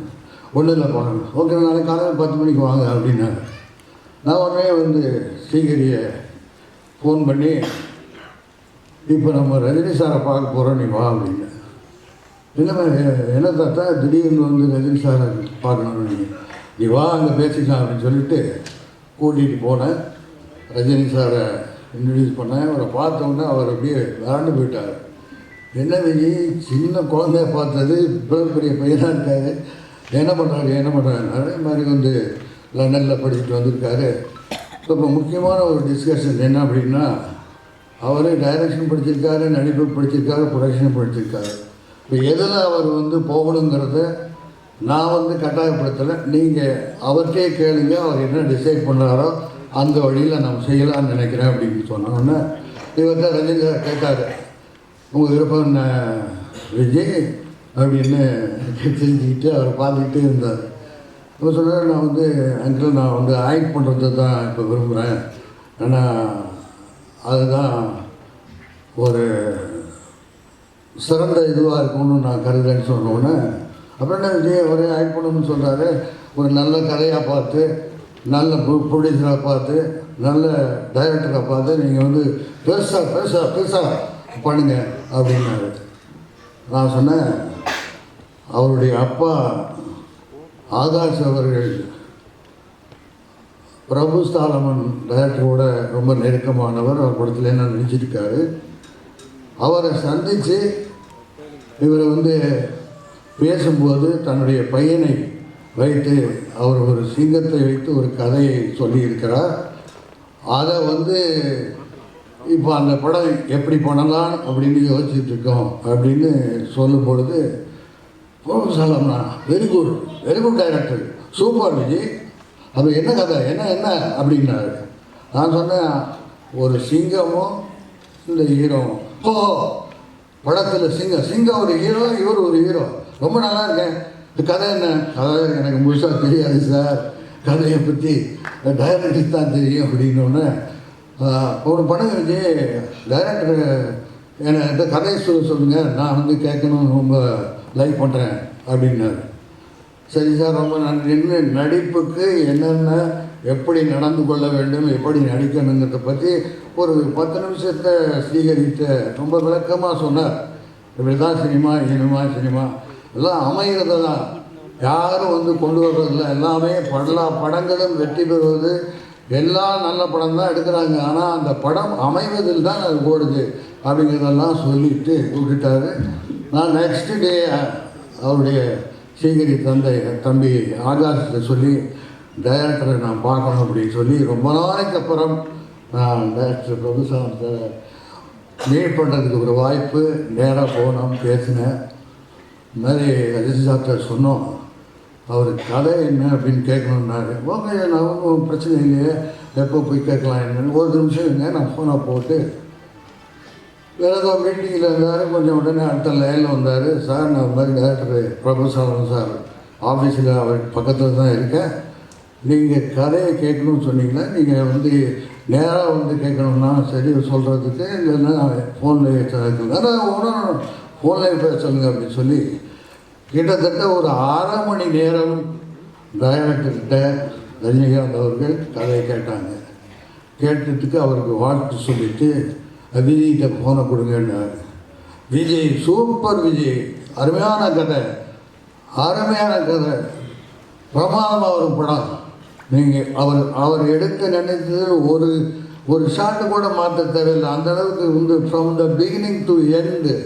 ஒன்றும் இல்லை பார்க்கணும். ஓகே நாளைக்கு காலையில் 10 மணிக்கு வாங்க அப்படின்னாங்க. நான் உடனே வந்து ஸ்ரீகிரியை ஃபோன் பண்ணி இப்போ நம்ம ரஜினி சாரை பார்க்க போகிறோம், நீ வா அப்படின்னு. இல்லைம்மா என்ன தாத்தா திடீர்னு வந்து ரஜினி சாரை பார்க்கணும், நீ வா அங்கே பேசிக்கலாம் அப்படின்னு சொல்லிட்டு கூட்டிகிட்டு போனேன். ரஜினி சாரை இன்ட்ரடியூஸ் பண்ணேன். அவரை பார்த்தோன்னே அவர் அப்படியே விளாண்டு போயிட்டார். என்ன விஜய் சின்ன குழந்தைய பார்த்தது இவ்வளோ பெரிய பையனாக இருக்காரு, என்ன பண்ணுறாரு அதே மாதிரி வந்து லண்டனில் படிச்சுட்டு வந்திருக்காரு. இப்போ முக்கியமான ஒரு டிஸ்கஷன் என்ன அப்படின்னா, அவர் டைரக்ஷன் படிச்சிருக்காரு, நடிப்பு படிச்சிருக்காரு, ப்ரொடக்ஷன் படிச்சிருக்காரு. இப்போ எதில் அவர் வந்து போகணுங்கிறத நான் வந்து கட்டாயப்படுத்தலை, நீங்கள் அவர்கிட்டே கேளுங்க, அவர் என்ன டிசைட் பண்ணுறாரோ அந்த வழியில் நம்ம செய்யலாம்னு நினைக்கிறேன் அப்படின்னு சொன்னோன்னே இவர்கிட்ட ரஜினி சார் கேட்டார், உங்கள் விருப்பம் என்ன விஜய் அப்படின்னு தெரிஞ்சுக்கிட்டு அவர் பார்த்துக்கிட்டே இருந்தார். இப்போ சொன்னார், நான் வந்து அங்கிள் நான் வந்து ஆக்ட் பண்ணுறது தான் இப்போ விரும்புகிறேன், ஏன்னா அதுதான் ஒரு சிறந்த இதுவாக இருக்கும்னு நான் கருதுன்னு சொன்னோன்னே, அப்புறம் என்ன விஜய் ஒரே ஆக்ட் பண்ணணும்னு சொல்கிறாரு, ஒரு நல்ல கதையாக பார்த்து, நல்ல ப்ரொடியூசராக பார்த்து, நல்ல டைரக்டராக பார்த்து நீங்கள் வந்து பெருசாக பண்ணுங்க அப்படின்னாரு. நான் சொன்னேன், அவருடைய அப்பா ஆகாஷ் அவர்கள் பிரபு சாலமன் டைரக்டரோட ரொம்ப நெருக்கமானவர். அவர் படத்தில் என்ன நடிச்சிருக்காரு. அவரை சந்தித்து இவர் வந்து பேசும்போது தன்னுடைய பையனை வைத்து அவர் ஒரு சிங்கத்தை வைத்து ஒரு கதையை சொல்லியிருக்கிறார். அதை வந்து இப்போ அந்த படம் எப்படி பண்ணலாம் அப்படின்னு யோசிச்சுட்டு இருக்கோம் அப்படின்னு சொல்லும் பொழுது பிரபு சாலம்னா very good director, super Vijay, அது என்ன கதை என்ன அப்படின்னாரு. நான் சொன்னேன், ஒரு சிங்கமும் இந்த ஹீரோவும். ஓ, படத்தில் சிங்கம் ஒரு ஹீரோ, இவர் ஒரு ஹீரோ, ரொம்ப நல்லா இருக்கேன். இந்த கதை என்ன? கதை எனக்கு முழுசாக தெரியாது சார், கதையை பற்றி டைரக்டருக்கு தான் தெரியும் அப்படின்னோடனே, ஒரு படம் விஜய் டைரக்டர் என்கிட்ட கதையை சொல்லுங்கள், நான் வந்து கேட்கணும்னு ரொம்ப லைக் பண்ணுறேன் அப்படின்னாரு. சரி சார், ரொம்ப நன்றி. நடிப்புக்கு என்னென்ன எப்படி நடந்து கொள்ள வேண்டும், எப்படி நடிக்கணுங்கிறத பற்றி ஒரு 10 நிமிஷத்தை ஸ்ரீகரித்த ரொம்ப விளக்கமாக சொன்னார். இப்படி தான் சினிமா எல்லாம் அமைகிறது தான், யாரும் வந்து கொண்டு வர்றதில்ல. எல்லாமே படங்களும் வெற்றி பெறுவது, எல்லாம் நல்ல படம் தான் எடுக்கிறாங்க, ஆனால் அந்த படம் அமைவதில் தான் அது ஓடுது அப்படிங்கிறதெல்லாம் சொல்லிட்டு விட்டுட்டாரு. நான் நெக்ஸ்ட் டே அவருடைய ஸ்ரீகிரி தம்பி ஆகாஷத்தை சொல்லி டைரக்டரை நான் பார்க்கணும் அப்படின்னு சொல்லி ரொம்ப நாளைக்கு அப்புறம் நான் டைரக்டர் பிரபுசாலத்தை மீட் பண்ணுறதுக்கு ஒரு வாய்ப்பு, நேராக போனோம், பேசினேன். இந்த மாதிரி அஜித் சார்ட்ட சொன்னோம், அவர் கதை என்ன அப்படின்னு கேட்கணுன்னாரு. ஓகே, நான் ஒன்றும் பிரச்சனை இல்லையே, எப்போ போய் கேட்கலாம் என்னன்னு. ஒரு நிமிஷம் இருங்க, நான் ஃபோனை போட்டு வேறு ஏதோ மீட்டிங்கில் இருந்தார். கொஞ்சம் உடனே அடுத்த லைனில் வந்தார். சார், நான் மாதிரி டைரக்டர் பிரபுசாலன் சார் ஆஃபீஸில் அவர் பக்கத்தில் தான் இருக்கேன். நீங்கள் கதையை கேட்கணும்னு சொன்னீங்கன்னா நீங்கள் வந்து நேராக வந்து கேட்கணும்னா சரி சொல்கிறதுக்கு, இல்லைன்னா ஃபோனில் ஒன்றும் ஃபோனில் பேச சொல்லுங்கள் அப்படின்னு சொல்லி கிட்டத்தட்ட ஒரு 1/2 மணி நேரம் டைரக்டர்கிட்ட ரஜினிகாந்த் அவர்கள் கதையை கேட்டாங்க. கேட்டதுக்கு அவருக்கு வாழ்த்து சொல்லிவிட்டு விஜய்கிட்ட ஃபோனை கொடுங்கன்னாரு. விஜய் சூப்பர், விஜய் அருமையான கதை, பிரமாதமாக ஒரு படம். நீங்கள் அவர் எடுக்க நினைத்தது ஒரு ஷாட்டு கூட மாற்ற தேவையில்லை, அந்தளவுக்கு வந்து from the beginning to end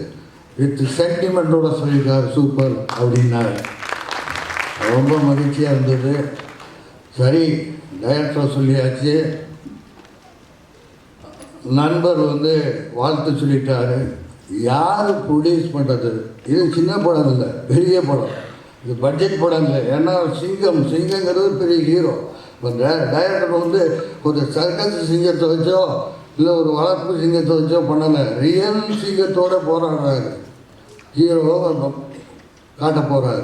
with சென்டிமெண்ட்டோட சொல்லியிருக்காரு, சூப்பர் அப்படின்னாரு. ரொம்ப மகிழ்ச்சியாக இருந்தது. சரி, டைரக்டர் சொல்லியாச்சு, நண்பர் வந்து வாழ்த்து சொல்லிட்டாரு. யார் ப்ரொடியூஸ் பண்ணுறது? இது சின்ன படம் இல்லை, பெரிய படம், இது பட்ஜெட் படம் இல்லை. ஏன்னா சிங்கங்கிறது பெரிய ஹீரோ. இப்போ டைரக்டர் வந்து ஒரு சர்க்கஸ் சிங்கத்தை வச்சோ இல்லை ஒரு வளர்ப்பு சிங்கத்தை வச்சோ பண்ணலை, ரியல் சிங்கத்தோடு போராடுறாரு, ஹீரோவை காட்ட போகிறாரு.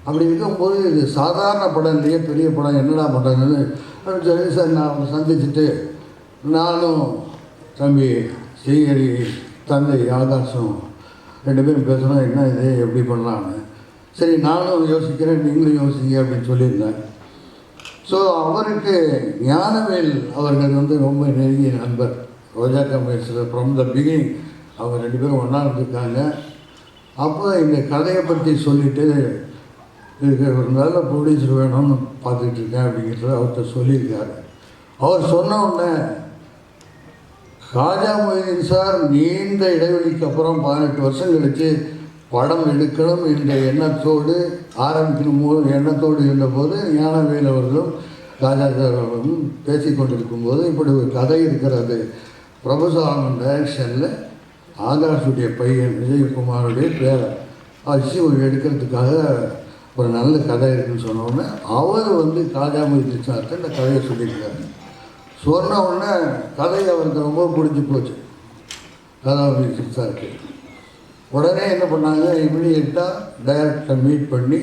அப்படி இருக்கும்போது இது சாதாரண படம் இல்லையே, பெரிய படம், என்னடா பண்ணுறதுன்னு அப்படின்னு சொல்லி சார் நான் சந்திச்சுட்டு, நானும் தம்பி ஸ்ரீஹரி தந்தை ஆகாஷம் 2 பேரும் பேசணும், என்ன இது எப்படி பண்ணலான்னு. சரி, நானும் யோசிக்கிறேன், நீங்களும் யோசிங்க அப்படின்னு சொல்லியிருந்தேன். ஸோ அவருக்கு ஞானவேல் அவர்கள் வந்து ரொம்ப நெருங்கிய நண்பர். ரோஜா கம்பெனிஸில் ஃப்ரம் த பிகினிங் அவங்க 2 பேரும் ஒன்றா இருந்திருக்காங்க. அப்போ இந்த கதையை பற்றி சொல்லிவிட்டு ஒரு நல்ல ப்ரொடியூசர் வேணும்னு பார்த்துக்கிட்டு இருக்கேன் அப்படிங்கிறத அவர்கிட்ட சொல்லியிருக்காரு. அவர் சொன்ன உடனே, காஜா மொய்தீன் சார் நீண்ட இடைவெளிக்கு அப்புறம் 18 வருஷம் கழித்து படம் எடுக்கணும் என்ற எண்ணத்தோடு எண்ணத்தோடு இருந்தபோது ஞானவேல் அவர்களும் காஜா சார் அவர்களும் பேசி கொண்டிருக்கும்போது இப்படி ஒரு கதை இருக்கிறது, பிரபுசாலமன் டைரக்ஷனில் ஆகாஷுடைய பையன் விஜயகுமாருடைய பேரை வச்சு ஒரு எடுக்கிறதுக்காக ஒரு நல்ல கதை இருக்குதுன்னு சொன்னோடனே அவர் வந்து காஜா மொய்தீன் சார்கிட்ட இந்த கதையை சொல்லியிருக்காரு. சொன்ன உடனே கதை அவருக்கு ரொம்ப பிடிச்சி போச்சு காஜா மொய்தீன் சாருக்கு. உடனே என்ன பண்ணாங்க, இமிடியேட்டாக டைரக்டரை மீட் பண்ணி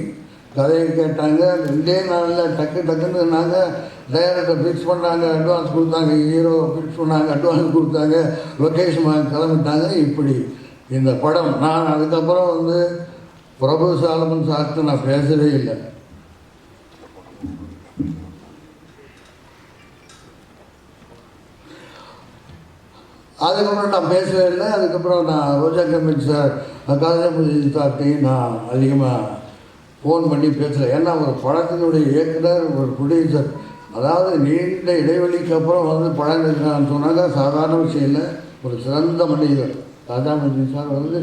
கதையை கேட்டாங்க. 2 நாளில் டக்குன்னு நாங்கள் டைரக்டர் ஃபிக்ஸ் பண்ணாங்க, அட்வான்ஸ் கொடுத்தாங்க, ஹீரோ ஃபிக்ஸ் பண்ணாங்க, அட்வான்ஸ் கொடுத்தாங்க, லொக்கேஷன் கிளம்பிட்டாங்க. இப்படி இந்த படம் நான் அதுக்கப்புறம் வந்து பிரபுசாலமன் சார்கிட்ட நான் பேசவே இல்லை. அதுக்கப்புறம் நான் பேசவே இல்லை. அதுக்கப்புறம் நான் ரோஜா கம்பெனி சார் காஜா மொய்தீன் சார்ட்டையும் நான் அதிகமாக ஃபோன் பண்ணி பேசலை. ஏன்னா ஒரு படத்தினுடைய இயக்குனர், ஒரு ப்ரொடியூசர் அதாவது நீண்ட இடைவெளிக்கு அப்புறம் வந்து படம் எடுக்கிறான்னு சொன்னாக்கா சாதாரண விஷயம் இல்லை. ஒரு சிறந்த மனிதர் ராஜாமணி சார் வந்து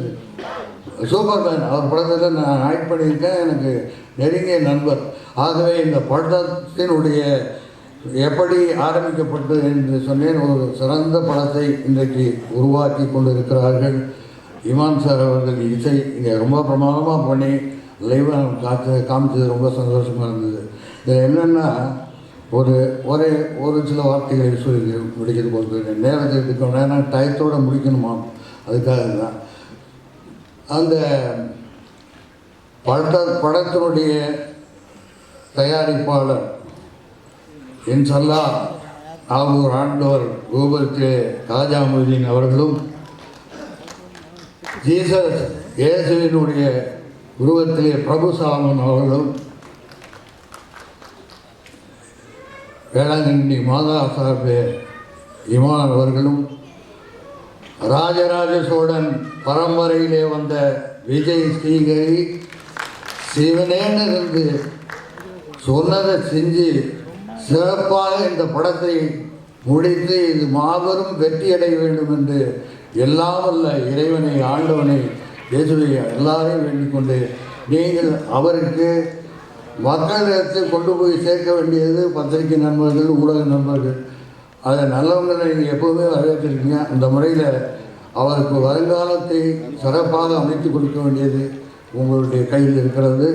சூப்பர் மேன். அவர் படத்தில் நான் ஆக்ட் பண்ணியிருக்கேன், எனக்கு நெருங்கிய நண்பர். ஆகவே இந்த படத்தினுடைய எப்படி ஆரம்பிக்கப்பட்டது என்று சொன்னேன். ஒரு சிறந்த படத்தை இன்றைக்கு உருவாக்கி கொண்டிருக்கிறார்கள். இமான் சார் அவர்கள் இசை இங்கே ரொம்ப பிரமாதமாக பண்ணி லைவாக காமிச்சது ரொம்ப சந்தோஷமாக இருந்தது. இதில் என்னென்னா ஒரு சில வார்த்தைகளை சொல்லி முடிக்கிறது போகிறது நேரத்தை எடுக்கணும், ஏன்னா டயத்தோடு முடிக்கணுமா, அதுக்காக தான். அந்த படத்தினுடைய தயாரிப்பாளர் இன்ஷல்லா ஆவூர் ஆண்டவர் கோபுரத்திலே காஜா மொய்தீன் அவர்களும் ஜீசஸ் இயேசுவினுடைய உருவத்திலே பிரபு சாலமன் அவர்களும் வேளாங்கண்ணி மாதா சார்பே இமான் அவர்களும் ராஜராஜ சோழன் பரம்பரையிலே வந்த விஜய் ஸ்ரீகரி சிவனேன்னு இருந்து சொன்னதை செஞ்சு சிறப்பாக இந்த படத்தை முடித்து இது மாபெரும் வெற்றியடைய வேண்டும் என்று எல்லாம் வல்ல இறைவனை ஆண்டவனை இயேசுவை எல்லாரையும் வேண்டிக் கொண்டு நீங்கள் அவருக்கு மக்களிடத்தில் கொண்டு போய் சேர்க்க வேண்டியது பத்திரிகை நண்பர்கள், ஊடக நண்பர்கள். அதை நல்லவங்களை நீங்கள் எப்போவுமே வரவேற்றிருக்கீங்க. அந்த முறையில் அவருக்கு வருங்காலத்தை சிறப்பாக அமைத்து கொடுக்க வேண்டியது உங்களுடைய கையில் இருக்கிறது.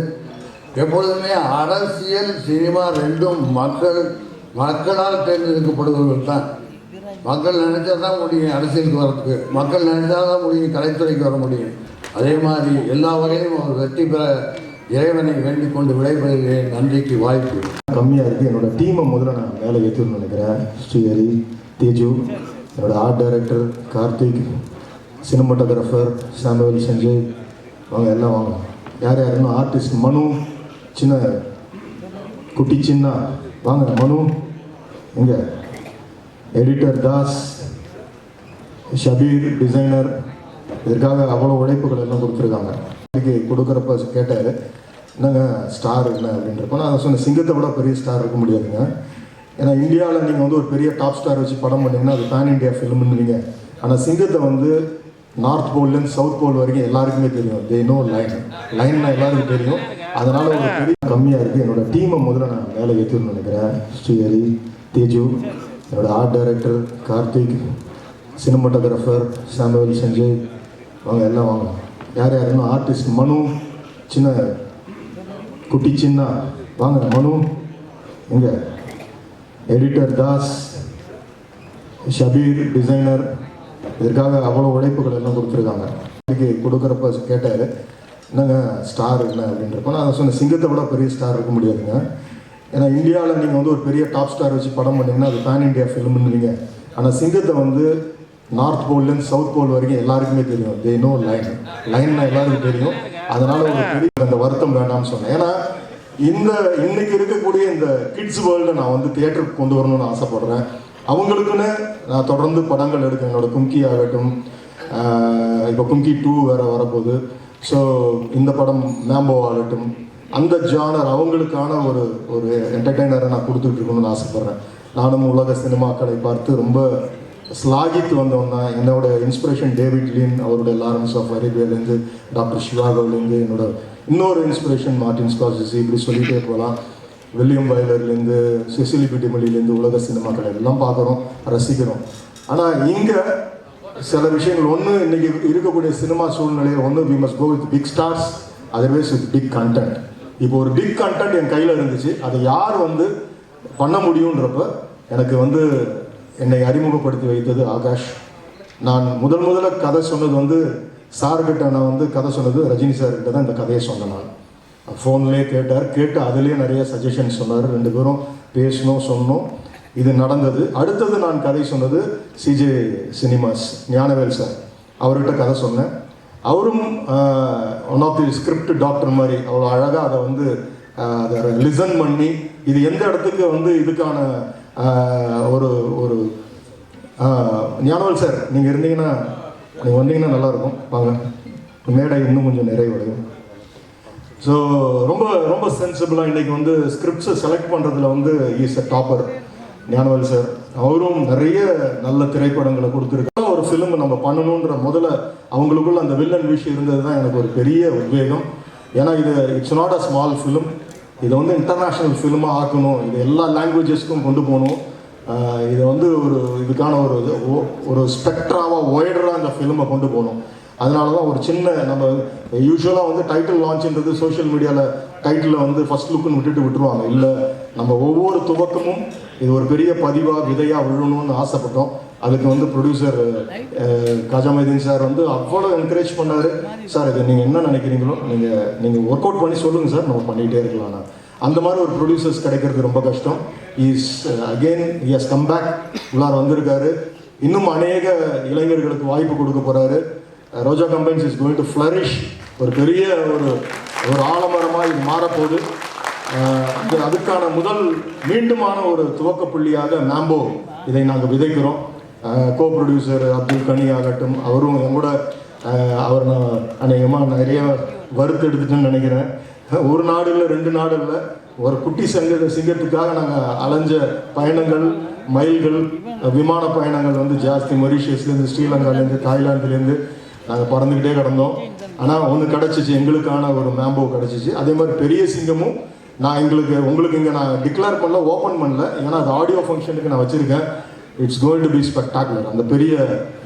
எப்பொழுதுமே அரசியல் சினிமா ரெண்டும் மக்களால் தேர்ந்தெடுக்கப்படுபவர்கள் தான். மக்கள் நினைச்சா தான் முடியும் அரசியலுக்கு வரத்துக்கு, மக்கள் நினைச்சா தான் முடியும் கலைத்துறைக்கு வர முடியும். அதே மாதிரி எல்லா வகையிலும் அவர் வெற்றி பெற இறைவனை வேண்டிக் கொண்டு விடைபெறுகிறேன். நன்றிக்கு வாய்ப்பு கம்மியாக இருக்குது. என்னோடய டீமை முதல்ல நான் மேலே ஏற்றணும்னு நினைக்கிறேன். ஸ்ரீஹரி, தேஜு, என்னோடய art director Karthik, cinematographer Samuel, Sanjay, வாங்க எல்லாம் வாங்க. யார் இன்னும் ஆர்டிஸ்ட் மனு, சின்ன குட்டி சின்ன வாங்க மனு, இங்கே எடிட்டர் தாஸ், ஷபீர் டிசைனர், இதற்காக அவ்வளோ உழைப்புகள் எல்லாம் கொடுத்துருக்காங்க. இதுக்கு கொடுக்குறப்ப கேட்டார் என்னங்க ஸ்டார் என்ன அப்படின்றப்ப நான் சொன்னேன், சிங்கத்தை விட பெரிய ஸ்டார் இருக்க முடியாதுங்க. ஏன்னா இந்தியாவில் நீங்கள் வந்து ஒரு பெரிய டாப் ஸ்டார் வச்சு படம் பண்ணிங்கன்னா அது பேன் இண்டியா ஃபிலிம்னுவீங்க. ஆனால் சிங்கத்தை வந்து நார்த் போல்லேருந்து சவுத் போல் வரைக்கும் எல்லாருக்குமே தெரியும். தே நோ லைன்னா எல்லாருக்கும் தெரியும். அதனால் ஒரு பெரிய கம்மியாக இருக்குது. என்னோடய டீமை முதல்ல நான் மேலே ஏற்றணும்னு நினைக்கிறேன். ஸ்ரீஹரி, தேஜு, என்னோடய art director Karthik, cinematographer Samuel, Sanjay, வாங்க எல்லாம் வாங்க. யார் இன்னும் ஆர்டிஸ்ட் மனு, சின்ன குட்டி சின்ன வாங்க மனு, இங்கே எடிட்டர் தாஸ், ஷபீர் டிசைனர், இதற்காக அவ்வளோ உழைப்புகள் எல்லாம் கொடுத்துருக்காங்க. இதுக்கு கொடுக்குறப்ப கேட்டார் என்னங்க ஸ்டார் என்ன அப்படின்றப்ப நான் சொன்னேன், சிங்கத்தை விட பெரிய ஸ்டார் இருக்க முடியாதுங்க. ஏன்னா இந்தியாவில் நீங்கள் வந்து ஒரு பெரிய டாப் ஸ்டார் வச்சு படம் பண்ணிங்கன்னா அது பேன் இண்டியா ஃபிலிம்னுவீங்க. ஆனால் சிங்கத்தை வந்து நார்த் போல்லேருந்து சவுத் போல் வரைக்கும் எல்லாருக்குமே தெரியும். தே நோ லைன்னா எல்லாருக்கும் தெரியும். அதனால் ஒரு பெரிய அந்த வருத்தம் வேண்டாம்னு சொன்னேன். ஏன்னா இன்னைக்கு இருக்கக்கூடிய இந்த கிட்ஸ் வேர்ல்டை நான் வந்து தியேட்டருக்கு கொண்டு வரணும்னு ஆசைப்படுறேன். அவங்களுக்குன்னு நான் தொடர்ந்து படங்கள் எடுக்கேன். என்னோடய கும்கி ஆகட்டும், இப்போ கும்கி 2 வேறு வரப்போகுது. ஸோ இந்த படம் மேம்போ ஆகட்டும், அந்த ஜானர் அவங்களுக்கான ஒரு என்டர்டெய்னரை நான் கொடுத்துட்ருக்கணும்னு ஆசைப்பட்றேன். நானும் உலக சினிமாக்களை பார்த்து ரொம்ப ஸ்லாகித்து வந்தவன் தான். என்னோட இன்ஸ்பிரேஷன் டேவிட் லீன், அவருடைய லாரன்ஸ் ஆஃப் அரேபியாலேருந்து டாக்டர் சிவாகோலேருந்து, என்னோட இன்னொரு இன்ஸ்பிரேஷன் மார்டின் ஸ்கார்செஸி, இப்படி சொல்லிகிட்டே போகலாம். வில்லியம் வைலர்லேருந்து, செசிலி பி டிமெலிலேருந்து உலக சினிமாக்களை எல்லாம் பார்க்குறோம், ரசிக்கிறோம். ஆனால் இங்கே சில விஷயங்கள் ஒன்று இன்றைக்கி இருக்கக்கூடிய சினிமா சூழ்நிலையில் ஒன்று we must go with big stars, otherwise with big content. இப்போ ஒரு பிக் கண்டென்ட் என் கையில் இருந்துச்சு, அதை யார் வந்து பண்ண முடியுன்றப்ப எனக்கு வந்து என்னை அறிமுகப்படுத்தி வைத்தது ஆகாஷ். நான் முதல்ல கதை சொன்னது வந்து சார்கிட்ட, நான் வந்து கதை சொன்னது ரஜினி சார்கிட்ட தான் இந்த கதையை சொன்னேன். நான் ஃபோன்லேயே கேட்டு அதுலேயே நிறைய சஜஷன்ஸ் சொன்னார். 2 பேரும் பேசணும், சொன்னோம், இது நடந்தது. அடுத்தது நான் கதை சொன்னது சிஜே சினிமாஸ் ஞானவேல் சார், அவர்கிட்ட கதை சொன்னேன். அவரும் one of the script doctor மாதிரி அவ்வளோ அழகாக அதை வந்து அதை லிசன் பண்ணி இது எந்த இடத்துக்கு வந்து இதுக்கான ஒரு ஞானவேல் சார் நீங்கள் வந்தீங்கன்னா நல்லாயிருக்கும். வாங்க, மேடை இன்னும் கொஞ்சம் நிறைவடையும். ஸோ ரொம்ப ரொம்ப சென்சிபிளாக இன்றைக்கி வந்து ஸ்கிரிப்ட்ஸை செலக்ட் பண்ணுறதுல வந்து is a topper Gnanavel sir. அவரும் நிறைய நல்ல திரைப்படங்களை கொடுத்துருக்காங்க. ஒரு ஃபிலிம் நம்ம பண்ணணுன்ற முதல்ல அவங்களுக்குள்ள அந்த வில்லன் விஷயம் இருந்தது தான் எனக்கு ஒரு பெரிய உத்வேகம். ஏன்னா இது it's not a small film, இதை வந்து இன்டர்நேஷ்னல் ஃபிலிமாக ஆக்கணும், இது எல்லா லாங்குவேஜஸ்க்கும் கொண்டு போகணும், இதை வந்து ஒரு இதுக்கான ஒரு ஸ்பெக்ட்ராவாக ஒய்டராக அந்த ஃபிலிமை கொண்டு போகணும். அதனால தான் ஒரு சின்ன நம்ம யூஸ்வலாக வந்து டைட்டில் லான்ச்ன்றது சோஷியல் மீடியாவில் டைட்டிலில் வந்து ஃபஸ்ட் லுக்குன்னு விட்டுருவாங்க. இல்லை, நம்ம ஒவ்வொரு துவக்கமும் இது ஒரு பெரிய பதிவாக விதையாக விழணும்னு ஆசைப்பட்டோம். அதுக்கு வந்து ப்ரொடியூசர் காஜாமைதீன் சார் வந்து அவ்வளோ என்கரேஜ் பண்ணார். சார் இது நீங்கள் என்ன நினைக்கிறீங்களோ நீங்கள் ஒர்க் அவுட் பண்ணி சொல்லுங்கள் சார், நம்ம பண்ணிகிட்டே இருக்கலாம். அந்த மாதிரி ஒரு ப்ரொடியூசர்ஸ் கிடைக்கிறது ரொம்ப கஷ்டம். Is again he has come back, உள்ளார வந்திருக்காரு. இன்னும் அநேக இளைஞர்களுக்கு வாய்ப்பு கொடுக்க போகிறாரு. Roja combines is going to flourish. ஒரு பெரிய ஒரு ஆலமரமாக இது மாறப்போகுது. அதுக்கான மீண்டுமான ஒரு துவக்க புள்ளியாக மேம்போ இதை நாங்கள் விதைக்கிறோம். கோ ப்ரொடியூசர் அப்துல் கனி ஆகட்டும், அவரும் என் கூட அவர் நான் அநேகமாக நிறைய வறுத்து எடுத்துட்டேன்னு நினைக்கிறேன். ஒரு நாடு இல்லை, 2 நாடு இல்லை, ஒரு குட்டி சிங்கத்துக்காக நாங்கள் அலைஞ்ச பயணங்கள், மைல்கள், விமான பயணங்கள் வந்து ஜாஸ்தி. மொரிஷியஸ்லேருந்து, ஸ்ரீலங்காலேருந்து, தாய்லாந்துலேருந்து நாங்கள் பறந்துக்கிட்டே கிடந்தோம். ஆனால் ஒன்று கிடச்சிச்சு, எங்களுக்கான ஒரு மேம்போ கிடச்சிச்சு. அதே மாதிரி பெரிய சிங்கமும் உங்களுக்கு இங்கே நான் டிக்ளேர் பண்ணல, ஓப்பன் பண்ணல, ஏன்னா அது ஆடியோ ஃபங்க்ஷனுக்கு நான் வச்சுருக்கேன். It's going to be spectacular. அந்த பெரிய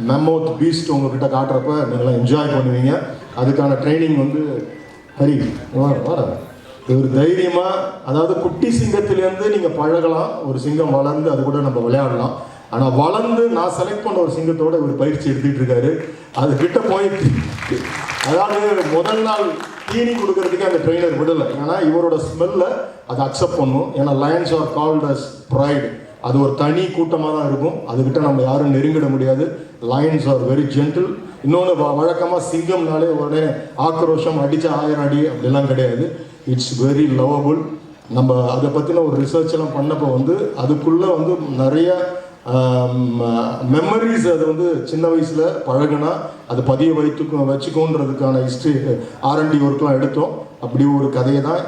மெமோத் பீஸ்ட் உங்ககிட்ட காட்டுறப்ப நீங்களாம் என்ஜாய் பண்ணுவீங்க. அதுக்கான ட்ரைனிங் வந்து ஹரி வர ஒரு தைரியமாக, அதாவது குட்டி சிங்கத்திலேருந்து நீங்கள் பழகலாம். ஒரு சிங்கம் வளர்ந்து அது கூட நம்ம விளையாடலாம். ஆனால் வளர்ந்து நான் செலக்ட் பண்ண ஒரு சிங்கத்தோட ஒரு பயிற்சி எடுத்துகிட்டு இருக்காரு. அது கிட்ட போயிட்டு, அதாவது முதல் நாள் தீனி கொடுக்கறதுக்கு அந்த ட்ரெயினர் விடலை. ஏன்னா இவரோட ஸ்மெல்லை அதை அக்செப்ட் பண்ணும். ஏன்னா lions are called as pride. அது ஒரு தனி கூட்டமாக தான் இருக்கும். அதுக்கிட்ட நம்ம யாரும் நெருங்கிட முடியாது. Lions are very gentle. இன்னொன்று வழக்கமாக சிங்கம்னாலே உடனே ஆக்ரோஷம், அடித்த 1000 அடி அப்படிலாம் கிடையாது. It's very lovable. நம்ம அதை பற்றின ஒரு ரிசர்ச் எல்லாம் பண்ணப்போ வந்து அதுக்குள்ளே வந்து நிறைய மெமரிஸ், அது வந்து சின்ன வயசில் பழகுனா அது பதிய வச்சுக்கோன்றதுக்கான ஹிஸ்ட்ரி R&D ஒர்க்லாம் எடுத்தோம். அப்படி ஒரு கதையை தான்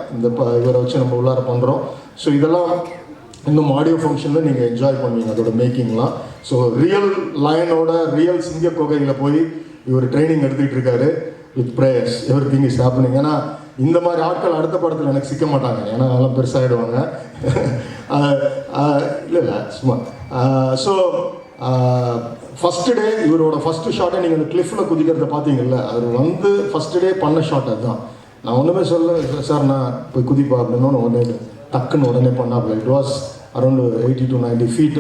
இவரை வச்சு நம்ம உள்ளார பண்ணுறோம். ஸோ இதெல்லாம் இன்னும் ஆடியோ ஃபங்க்ஷனில் நீங்கள் என்ஜாய் பண்ணுவீங்க அதோட மேக்கிங்லாம். ஸோ ரியல் லயனோட ரியல் சிங்க கொகையில் போய் இவர் ட்ரைனிங் எடுத்துக்கிட்டு இருக்காரு. With prayers every thing is happening. ஏன்னா இந்த மாதிரி ஆட்கள் அடுத்த படத்தில் எனக்கு சிக்க மாட்டாங்க, ஏன்னா நல்லா பெருசாகிடுவாங்க. இல்லை சும்மா. ஸோ ஃபஸ்ட்டு டே இவரோட ஃபஸ்ட்டு ஷாட்டை நீங்கள் அந்த கிளிஃபில் குதிக்கிறத பார்த்தீங்கல்ல, அது வந்து ஃபஸ்ட்டு டே பண்ண ஷாட் அதுதான். நான் ஒன்றுமே சொல்ல, சார் நான் போய் குதிப்பா அப்படின்னு ஒன்று டக்குன்னு உடனே பண்ணாப்புல. It was around 80 to 90 feet.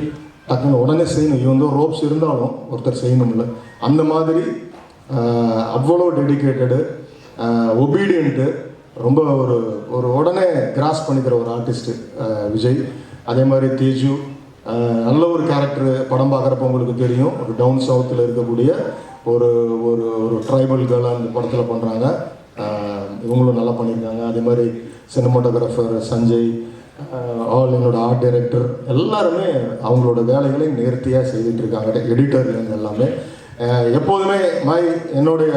டக்குன்னு உடனே செய்யணும். இவன் வந்து ரோப்ஸ் இருந்தாலும் ஒருத்தர் செய்யணும்ல. அந்த மாதிரி அவ்வளோ டெடிக்கேட்டடு, ஒபீடியன்ட்டு, ரொம்ப ஒரு உடனே கிராஸ் பண்ணிக்கிற ஒரு ஆர்டிஸ்ட்டு விஜய். அதே மாதிரி தேஜு நல்ல ஒரு கேரக்டர். படம் பார்க்குறப்ப உங்களுக்கு தெரியும், ஒரு டவுன் சவுத்தில் இருக்கக்கூடிய ஒரு ஒரு ட்ரைபல் கேர்ள் அந்த படத்தில் பண்ணுறாங்க. இவங்களும் நல்லா பண்ணியிருக்காங்க. அதே மாதிரி சினிமாட்டோகிராஃபர் சஞ்சய், என்னோட ஆர்ட் டைரக்டர் எல்லாருமே அவங்களோட வேலைகளை நேர்த்தியாக செய்துட்ருக்காங்க. எடிட்டர் எல்லாமே எப்போதுமே என்னுடைய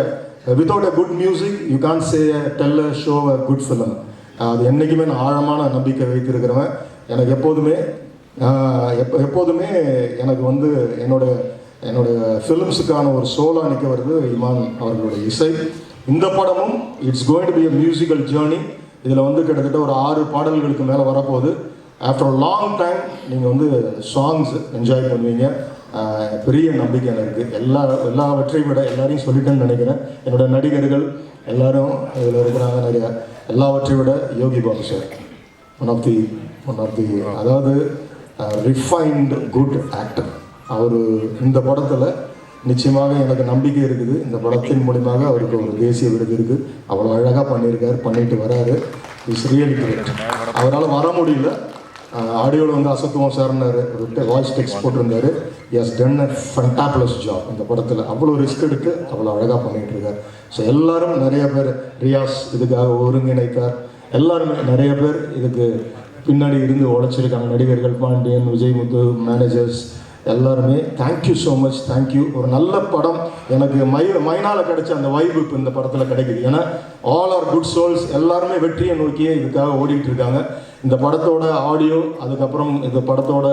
without a good music you can say tell a show a good film. அது என்றைக்குமே நான் ஆழமான நம்பிக்கை வைத்திருக்கிறவன். எனக்கு எப்போதுமே எனக்கு வந்து என்னோட ஃபிலிம்ஸுக்கான ஒரு சோலாக நிற்க வருது இமான் அவர்களுடைய இசை. இந்த படமும் it's going to be a musical journey. இதில் வந்து கிட்டத்தட்ட ஒரு 6 பாடல்களுக்கு மேலே வரப்போகுது. ஆஃப்டர் அ லாங் டைம் நீங்கள் வந்து சாங்ஸ் என்ஜாய் பண்ணுவீங்க. பெரிய நம்பிக்கை எனக்கு எல்லாவற்றையும் விட, எல்லாரையும் சொல்லிட்டேன்னு நினைக்கிறேன், என்னோட நடிகர்கள் எல்லாரும் இதில் இருக்கிறாங்க நிறைய. எல்லாவற்றையும் விட Yogi Babu sir one of the அதாவது ரிஃபைன்டு குட் ஆக்டர். அவர் இந்த படத்தில் நிச்சயமாக எனக்கு நம்பிக்கை இருக்குது. இந்த படத்தின் மூலியமாக அவருக்கு ஒரு தேசிய விருது இருக்குது. அவ்வளோ அழகாக பண்ணிட்டு வராரு. It's really great. அவரால் வர முடியல, ஆடியோவில் வந்து அசத்துவம் சார்னார், வாய்ஸ் டெக்ஸ்ட் போட்டிருந்தார். Has done a fantabulous job இந்த படத்தில். அவ்வளோ ரிஸ்க் எடுத்து அவ்வளோ அழகாக பண்ணிகிட்டு இருக்கார். ஸோ எல்லாரும் நிறைய பேர், ரியாஸ் இதுக்காக ஒருங்கிணைத்தார். எல்லாருமே நிறைய பேர் இதுக்கு பின்னாடி இருந்து உழைச்சிருக்காங்க. நடிகர்கள் பாண்டியன், விஜய் முத்து, மேனேஜர்ஸ் எல்லாருமே தேங்க்யூ ஸோ மச், தேங்க்யூ. ஒரு நல்ல படம் எனக்கு மைனால் கிடைச்ச அந்த வைப் இப்போ இந்த படத்தில் கிடைக்குது. ஏன்னா ஆல் ஆர் குட் சோல்ஸ், எல்லாருமே வெற்றியை நோக்கியே இதுக்காக ஓடிட்டு இருக்காங்க. இந்த படத்தோட ஆடியோ, அதுக்கப்புறம் இந்த படத்தோட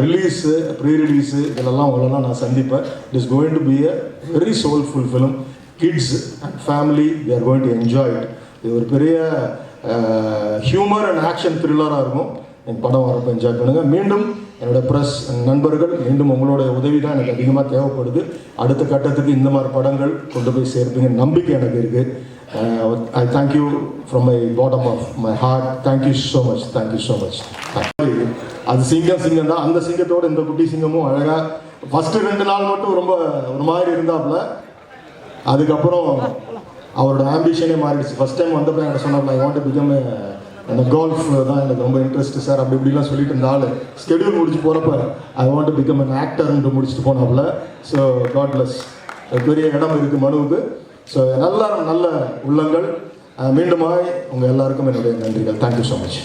ரிலீஸு, ப்ரீ ரிலீஸு, இதெல்லாம் உங்களெல்லாம் நான் சந்திப்பேன். It is going to be a very soulful film. Kids and family they are going to enjoy it. இது ஒரு பெரிய ஹியூமர் அண்ட் ஆக்ஷன் த்ரில்லராக இருக்கும். எங்கள் படம் வரப்போ என்ஜாய் பண்ணுங்கள். மீண்டும் என்னோடய ப்ரெஸ் நண்பர்கள், மீண்டும் உங்களுடைய உதவி தான் எனக்கு அதிகமாக தேவைப்படுது. அடுத்த கட்டத்துக்கு இந்த மாதிரி படங்கள் கொண்டு போய் சேர்ப்பீங்க நம்பிக்கை எனக்கு இருக்குது. I thank you from my bottom of my heart. Thank you so much, thank you so much. அது சிங்கம் தான். அந்த சிங்கத்தோடு இந்த குட்டி சிங்கமும் அழகாக ஃபஸ்ட்டு 2 நாள் மட்டும் ரொம்ப ஒரு மாதிரி இருந்தாப்புல. அதுக்கப்புறம் அவரோட ஆம்பிஷனே மாறிடுச்சு. ஃபஸ்ட் டைம் வந்தப்போ எனக்கு சொன்னாப்புல, ஐ வாண்ட் டு பிகம் அந்த கோல்ஃப் தான் எனக்கு ரொம்ப இன்ட்ரெஸ்ட் சார், அப்படி இப்படிலாம் சொல்லிட்டு இருந்தாலும் ஸ்கெடியூல் முடிச்சு போகிறப்ப I want to become an ஆக்டர்ன்ட்டு முடிச்சுட்டு போனாப்புல. So God plus. பெரிய இடம் இருக்குது மனுவுக்கு. ஸோ நல்ல உள்ளங்கள். மீண்டுமாய் உங்கள் எல்லாருக்கும் என்னுடைய நன்றிகள். Thank you so much.